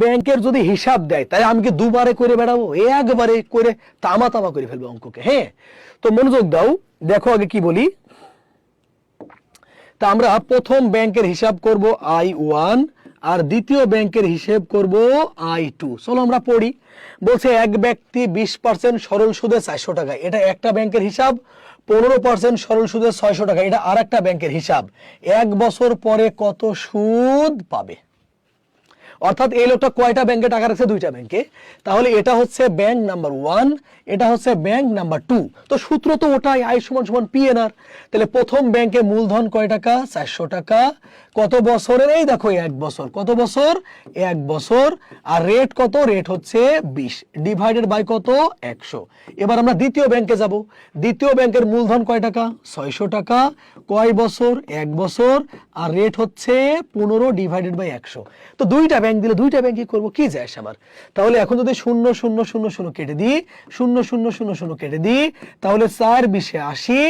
ব্যাংকের যদি হিসাব দেয়, তাই আমি কি দুবারে করে বেড়াবো? একবারে করে তামা করে ফেলবো অঙ্ককে। হ্যাঁ, তো মনোযোগ দাও, দেখো আগে কি বলি। তা আমরা প্রথম ব্যাংকের হিসাব করব I1, আর দ্বিতীয় ব্যাংকের হিসাব করব I2। চলো আমরা পড়ি। বলছে এক ব্যক্তি 20% সরল সুদে 400 টাকা, এটা একটা ব্যাংকের হিসাব। 15% সরল সুদে 600 টাকা, এটা আর একটা ব্যাংকের হিসাব। 1 বছর পরে কত সুদ পাবে? অর্থাৎ এই লোকটা কয়টা ব্যাংকে টাকা রাখছে? দুইটা ব্যাংকে। তাহলে এটা হচ্ছে ব্যাংক নাম্বার 1, এটা হচ্ছে ব্যাংক নাম্বার 2। তো সূত্র তো ওটাই, আই সমান সমান PNR। তাহলে প্রথম ব্যাংকে মূলধন কয় টাকা? 400 টাকা। কত বছরের? এই দেখো 1 বছর। কত বছর? 1 বছর। আর রেট কত? রেট হচ্ছে 20 ডিভাইডেড বাই কত? 100। এবার আমরা দ্বিতীয় ব্যাংকে যাব। দ্বিতীয় ব্যাংকের মূলধন কয় টাকা? 600 টাকা। কয় বছর? 1 বছর। আর রেট হচ্ছে 15 ডিভাইডেড বাই 100। তো দুইটা ব্যাংক দিলে দুইটা ব্যাংকই করবো, কি যায় আমার? তাহলে এখন যদি 0 0 0 0 কেটে দিই, 0 0 0 0 কেটে দিই, তাহলে 4 20 80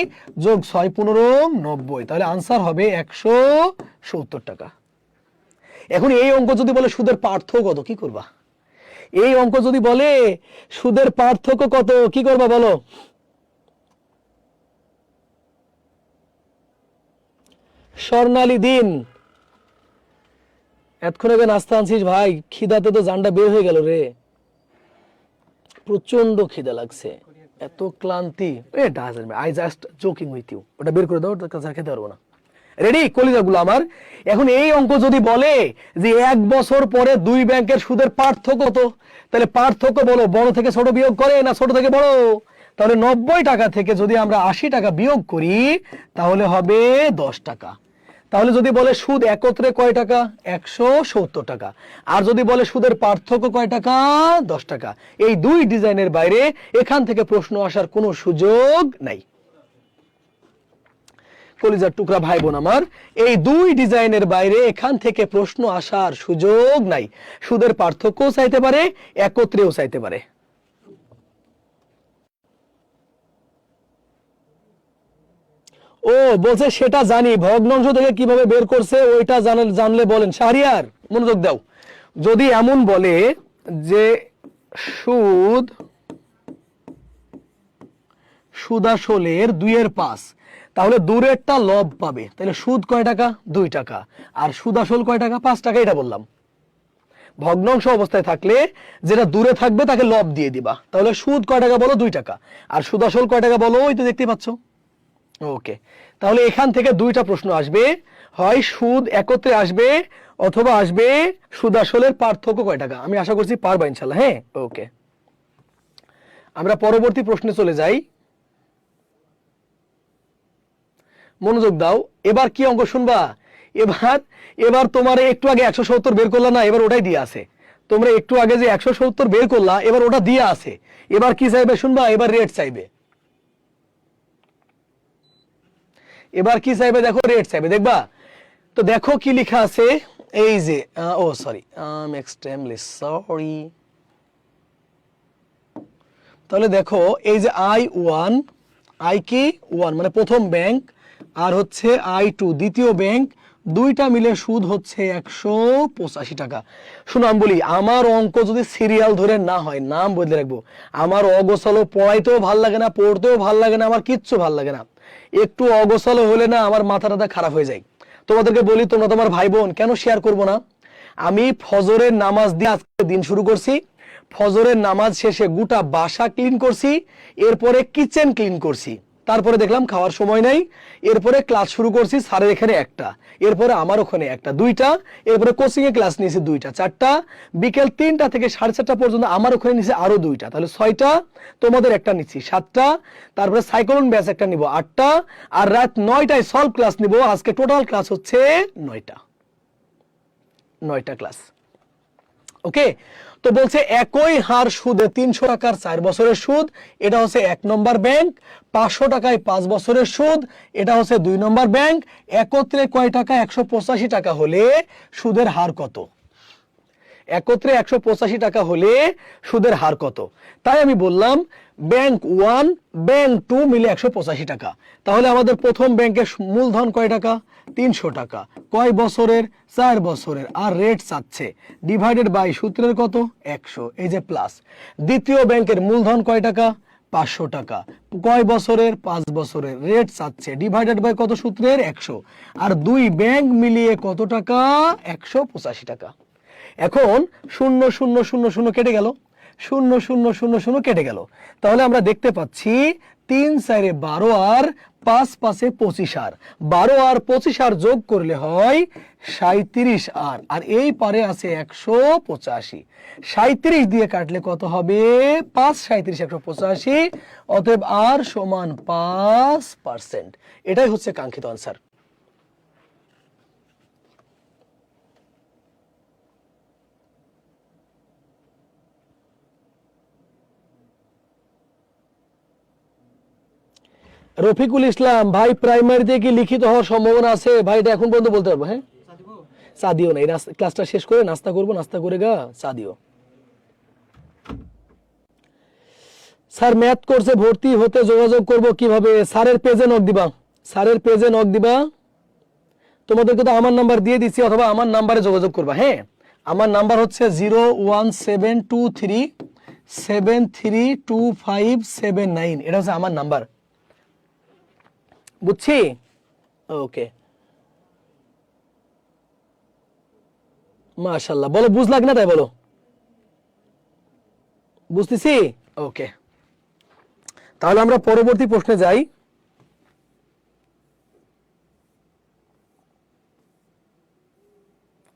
যোগ 6 15 90, তাহলে আনসার হবে 170 টাকা। এখন এই অঙ্ক যদি বলে সুদের পার্থক্য কত, কি করবা? এই অঙ্ক যদি বলে সুদের পার্থক্য কত, কি করবা বলো? স্বর্ণালী দিন, এতক্ষণ আগে নাস্তা আনছিস ভাই, খিদাতে তো জানটা বের হয়ে গেল রে, প্রচন্ড খিদা লাগছে, এত ক্লান্তি। I just joking with you, ওটা বের করে দাও, ওটা কাছে খেতে পারবো না। রেডি কলিজাগুলো আমার? এখন এই অঙ্ক যদি বলে যে 1 বছর পরে দুই ব্যাংকের সুদের পার্থক্য কত, তাহলে পার্থক্য বলো, বড় থেকে ছোট বিয়োগ করে না ছোট থেকে বড়? তাহলে 90 টাকা থেকে যদি আমরা 80 টাকা বিয়োগ করি, তাহলে হবে 10 টাকা। তাহলে যদি বলে সুদ একত্রে কয় টাকা? 170 টাকা। আর যদি বলে সুদের পার্থক্য কয় টাকা? 10 টাকা। এই দুই ডিজাইনের বাইরে এখান থেকে প্রশ্ন আসার কোনো সুযোগ নাই। কলিজার টুকরা ভাই বোন আমার, এই দুই ডিজাইনের বাইরে এখান থেকে প্রশ্ন আসার সুযোগ নাই। সুদের পার্থক্যও চাইতে পারে, একত্রেও চাইতে পারে। ও বলছে সেটা জানি, ভগ্নাংশ থেকে কিভাবে বের করছে ওইটা জানলে বলেন। শাহরিয়ার মনোযোগ দাও, যদি এমন বলে যে সুদাসলের 2/5, তাহলে দূরেরটা লব পাবে, তাহলে সুদ কয় টাকা? 2 টাকা। আর সুদাসল কয় টাকা? 5 টাকা। এটা বললাম। ভগ্নাংশ অবস্থায় থাকলে যেটা দূরে থাকবে তাকে লব দিয়ে দিবা। তাহলে সুদ কয় টাকা বলো? 2 টাকা। আর সুদাসল কয় টাকা বলো? ওই তো দেখতে পাচ্ছ। ওকে, তাহলে এখান থেকে দুইটা প্রশ্ন আসবে, হয় সুদ একত্রে আসবে অথবা আসবে সুদ আসলের পার্থক্য কয় টাকা। আমি আশা করছি পারবা ইনশাআল্লাহ। হ্যাঁ, ওকে, আমরা পরবর্তী প্রশ্নে চলে যাই। মনোযোগ দাও, এবার কি অঙ্ক শুনবা? এবার তোমার একটু আগে 170 বের করলা না, এবার ওটাই দিয়ে আছে। তোমরা একটু আগে যে 170 বের করলা, এবার ওটা দিয়ে আছে। এবার কি চাইবে শুনবা? এবার রেট চাইবে। এবার কি চাইবে? দেখো রেট চাইবে, দেখবা তো। দেখো কি লেখা আছে, এই যে এক্সট্রিমলি সরি। তাহলে দেখো এই যে I1, আই কি 1 মানে প্রথম ব্যাংক, আর হচ্ছে I2 দ্বিতীয় ব্যাংক, দুইটা মিলে সুদ হচ্ছে 185 টাকা। শুনো আমি বলি, আমার অঙ্ক যদি সিরিয়াল ধরে না হয়, নাম বদলে রাখবো। আমার অগোছালো পড়াইতেও ভাল লাগে না, পড়তেও ভাল লাগে না, আমার কিচ্ছু ভাল লাগে না। একটু অগোছালো হলে না আমার মাথাটা খারাপ হয়ে যায়। তোমাদেরকে বলি, তোমরা তোমার ভাই বোন কেন শেয়ার করবো না? আমি ফজরের নামাজ দিয়ে আজকে দিন শুরু করছি। ফজরের নামাজ শেষে গোটা বাসা ক্লিন করছি, এরপরে কিচেন ক্লিন করছি। তারপরে দেখলাম খাওয়ার সময় নাই, এরপরে ক্লাস শুরু করছি, স্যারের এখানে একটা, এরপরে আমার ওখানে একটা, দুইটা, এরপরে কোচিং এ ক্লাস নিয়েছি দুইটা, চারটা, বিকেল 3টা থেকে 4:30 পর্যন্ত আমার ওখানে নিয়েছি আরো দুইটা, তাহলে 6টা, তোমাদের একটা নিচ্ছি 7টা, তারপরে সাইক্লোন ব্যাচ একটা নিব 8টা, আর রাত 9টায় সলভ ক্লাস নিব। আজকে টোটাল ক্লাস হচ্ছে 9টা ক্লাস। ওকে, তো বলছে একই হার সুদে 300 টাকার 4 বছরের সুদ, এটা হচ্ছে 1 নম্বর ব্যাংক। 500 টাকায় 5 বছরের সুদ, এটা হচ্ছে 2 নম্বর ব্যাংক। একত্রে কয় টাকা? 185 টাকা হলে সুদের হার কত? একত্রে 185 টাকা হলে সুদের হার কত? তাই আমি বললাম ব্যাংক 1 ব্যাংক 2 মিলে 185 টাকা। তাহলে আমাদের প্রথম ব্যাংকের মূলধন কয় টাকা? 300 টাকা। কয় বছরের? 4 বছরের। আর রেট চাচ্ছে ডিভাইডেড বাই সূত্রের কত? 100, এই যে প্লাস। দ্বিতীয় ব্যাংকের মূলধন কয় টাকা? 500 টাকা। কয় বছরের? 5 বছরের। রেট চাচ্ছে ডিভাইডেড বাই কত সূত্রের? 100। আর দুই ব্যাংক মিলিয়ে কত টাকা? 185 টাকা। এখন 0 0 0 0 কেটে গেল, 0 0 0 0 কেটে গেল। তাহলে আমরা দেখতে পাচ্ছি 3 4 12 আর 5 5 25 আর 12 আর 25 আর যোগ করলে হয় 37 আর এই পারে আছে 185। 37 দিয়ে কাটলে কত হবে? 5 37 185। অতএব আর সমান 5%। এটাই হচ্ছে কাঙ্ক্ষিত আনসার। রফিকুল ইসলাম ভাই, প্রাইমারিতে কি লিখিত হওয়ার সম্ভাবনা আছে? ভাই এটা এখন পর্যন্ত বলতে পারবো। হ্যাঁ, চা দিও না, এই ক্লাসটা শেষ করে নাস্তা করবো, নাস্তা করে গা চা দিও। স্যার ম্যাথ কোর্সে ভর্তি হতে যোগাযোগ করব কিভাবে? স্যারের পেজে নক দিবা, স্যারের পেজে নক দিবা। তোমাদেরকে তো আমার নাম্বার দিয়ে দিচ্ছি, অথবা আমার নাম্বারে যোগাযোগ করবা। হ্যাঁ, আমার নাম্বার হচ্ছে 01723732579। এটা হচ্ছে আমার নাম্বার, বুঝছি? ওকে, মাশাআল্লাহ। বলো বুঝলাম না, তাই বলো। বুঝতেছি। ওকে, তাহলে আমরা পরবর্তী প্রশ্নে যাই।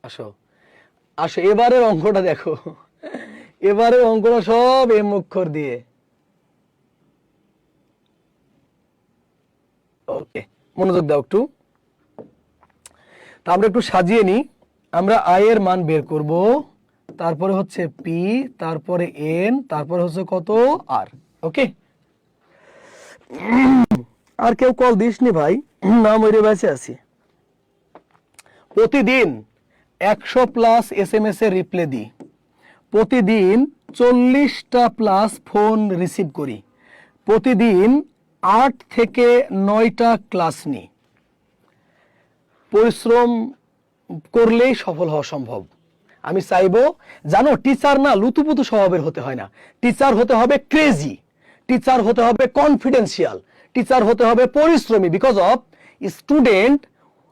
আসো আসো, এবারের অঙ্কটা দেখো, এবারের অঙ্কটা সব এম অক্ষর দিয়ে। ওকে, মনোযোগ দাও একটু। তা আমরা একটু সাজিয়ে নিই। আমরা আই এর মান বের করব, তারপরে হচ্ছে পি, তারপরে এন, তারপরে হচ্ছে কত? আর। ওকে, আর কেউ কল দিসনি ভাই? না, মরে বেঁচে আছি। প্রতিদিন 100+ SMS এর রিপ্লাই দিই, প্রতিদিন 40টা প্লাস ফোন রিসিভ করি, প্রতিদিন 8 থেকে 9টা ক্লাস নিই। পরিশ্রম করলেই সফল হওয়া সম্ভব। আমি চাইবো, জানো, টিচার না লুতুপুতু স্বভাবের হতে হয় না। টিচার হতে হবে ক্রেজি, টিচার হতে হবে কনফিডেন্সিয়াল, টিচার হতে হবে পরিশ্রমী। Because of student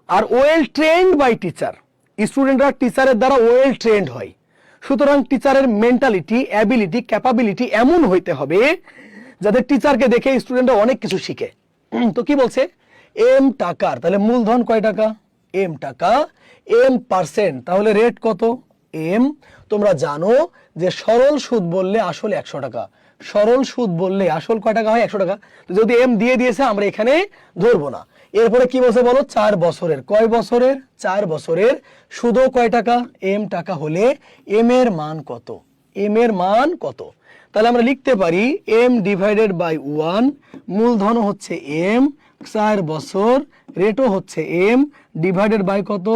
are well trained by teacher. স্টুডেন্টরা টিচারের দ্বারা ওয়েল ট্রেন্ড হয়। সুতরাং টিচারের মেন্টালিটি, অ্যাবিলিটি, ক্যাপাবিলিটি এমন হইতে হবে যাতে টিচারকে দেখে স্টুডেন্টরা অনেক কিছু শিখে। তো কি বলছে? এম টাকার, তাহলে মূলধন কয় টাকা? এম টাকা, এম পার্সেন্ট, তাহলে রেট কত? এম। তোমরা জানো যে সরল সুদ বললে আসল 100 টাকা, সরল সুদ বললে আসল কয় টাকা হয়? 100 টাকা। তো যদি এম দিয়ে দিয়েছে আমরা এখানে ধরবো না। এরপরে কি বলছে বলো? 4 বছরের। কয় বছরের? 4 বছরের। সুদও কয় টাকা? এম টাকা হলে এম এর মান কত? এম এর মান কত? তাহলে আমরা লিখতে পারি এম ডিভাইডেড বাই 1, মূলধন হচ্ছে এম, 4 বছর, রেটও হচ্ছে এম, ডিভাইডেড বাই কত?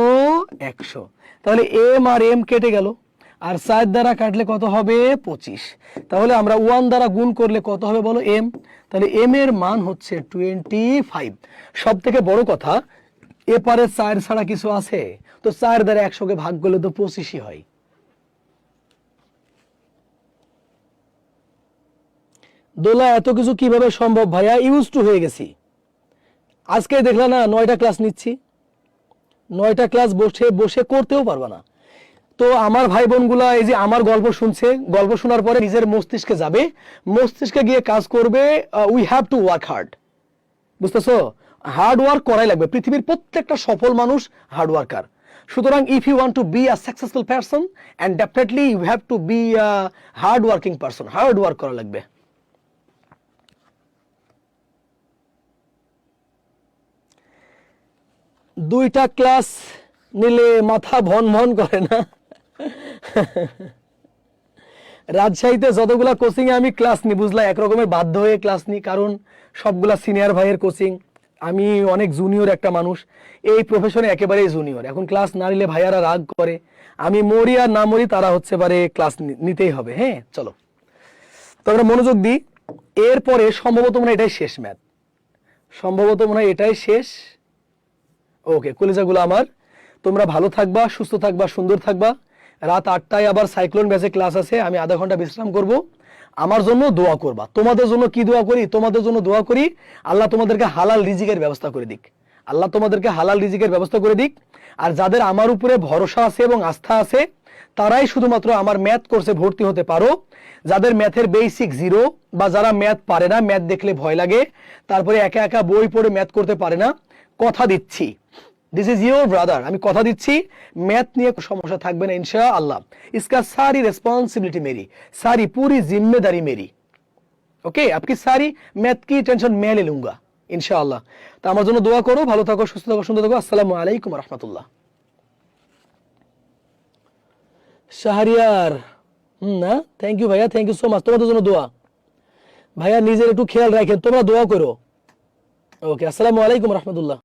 100। তাহলে এম আর এম কেটে গেল, আর 4 দ্বারা কাটলে কত হবে? 25। তাহলে আমরা 1 দ্বারা গুণ করলে কত হবে বলো? এম। তাহলে এম এর মান হচ্ছে 25। সব থেকে বড় কথা, এপারে 4 ছাড়া কিছু আছে? তো 4 দ্বারা 100কে ভাগ করলে তো 25ই হয়। দোলা, এত কিছু কিভাবে সম্ভব ভাইয়া? ইউজ টু হয়ে গেছি। আজকে দেখলা না 9টা ক্লাস নিচ্ছি, 9টা ক্লাস বসে বসে করতেও পারবা না। তো আমার ভাই বোনগুলা এই যে আমার গল্প শুনছে, গল্প শোনার পরে নিজের মস্তিষ্কে যাবে, মস্তিষ্কে গিয়ে কাজ করবে। We have to work hard, বুঝতেছো? হার্ড ওয়ার্ক করাই লাগবে। পৃথিবীর প্রত্যেকটা সফল মানুষ হার্ড ওয়ার্কার। সুতরাং if you want to be a successful person and definitely you have to be a hard working person. Hard work করা লাগবে। দুইটা ক্লাস নিলে মাথা ভন ভন করে না? রাজশাহীতে যতগুলা কোচিং এ আমি ক্লাস নি, বুঝলা, একরকমের বাধ্য হয়ে ক্লাস নি, কারণ সবগুলা সিনিয়র ভাইয়ের কোচিং। আমি অনেক জুনিয়র একটা মানুষ, এই প্রফেশনে একেবারেই জুনিয়র। এখন ক্লাস না নিলে ভাইয়ারা রাগ করে। আমি মরি আর না মরি, তারা হচ্ছে পারে ক্লাস নিতেই হবে। হ্যাঁ, চলো তো আমরা মনোযোগ দিই। এরপরে সম্ভবত মনে হয় এটাই শেষ ম্যাথ, সম্ভবত মনে হয় এটাই শেষ। ওকে কলিজাগুলো আমার, তোমরা ভালো থাকবা, সুস্থ থাকবা, সুন্দর থাকবা। রাত 8টায় আবার সাইক্লোন ব্যাচে ক্লাস আছে, আমি আধা ঘন্টা বিশ্রাম করব। আমার জন্য দোয়া করবা। তোমাদের জন্য কি দোয়া করি? তোমাদের জন্য দোয়া করি আল্লাহ তোমাদেরকে হালাল রিজিকের ব্যবস্থা করে দিক। আল্লাহ তোমাদেরকে হালাল রিজিকের ব্যবস্থা করে দিক। আর যাদের আমার উপরে ভরসা আছে এবং আস্থা আছে, তারাই শুধুমাত্র আমার ম্যাথ কোর্সে ভর্তি হতে পারো। যাদের ম্যাথের বেসিক জিরো, বা যারা ম্যাথ পারে না, ম্যাথ দেখলে ভয় লাগে, তারপরে একা একা বই পড়ে ম্যাথ করতে পারে না, কথা দিচ্ছি, দিস ইজ ইউর ব্রাদার, আমি কথা দিচ্ছি ম্যাথ নিয়ে সমস্যা থাকবে না इंशाअल्लाह। इसका सारी रेस्पॉन्सिबिलिटी मेरी, सारी पूरी जिम्मेदारी मेरी। ओके, आपकी सारी मैथ की टेंशन मैं ले लूंगा इंशाअल्लाह। তো আমার জন্য দোয়া করো। ভালো থাকো, সুস্থ থাকো, সুন্দর থাকো। আসসালামু আলাইকুম ওয়া রাহমাতুল্লাহ। শাহরিয়ার, না থ্যাংক ইউ ভাইয়া, থ্যাংক ইউ সো মাচ। তোমাদের জন্য দোয়া। ভাইয়া নিজের একটু খেয়াল রাখেন, তোমরা দোয়া করো। ওকে, আসসালামু আলাইকুম ওয়া রাহমাতুল্লাহ।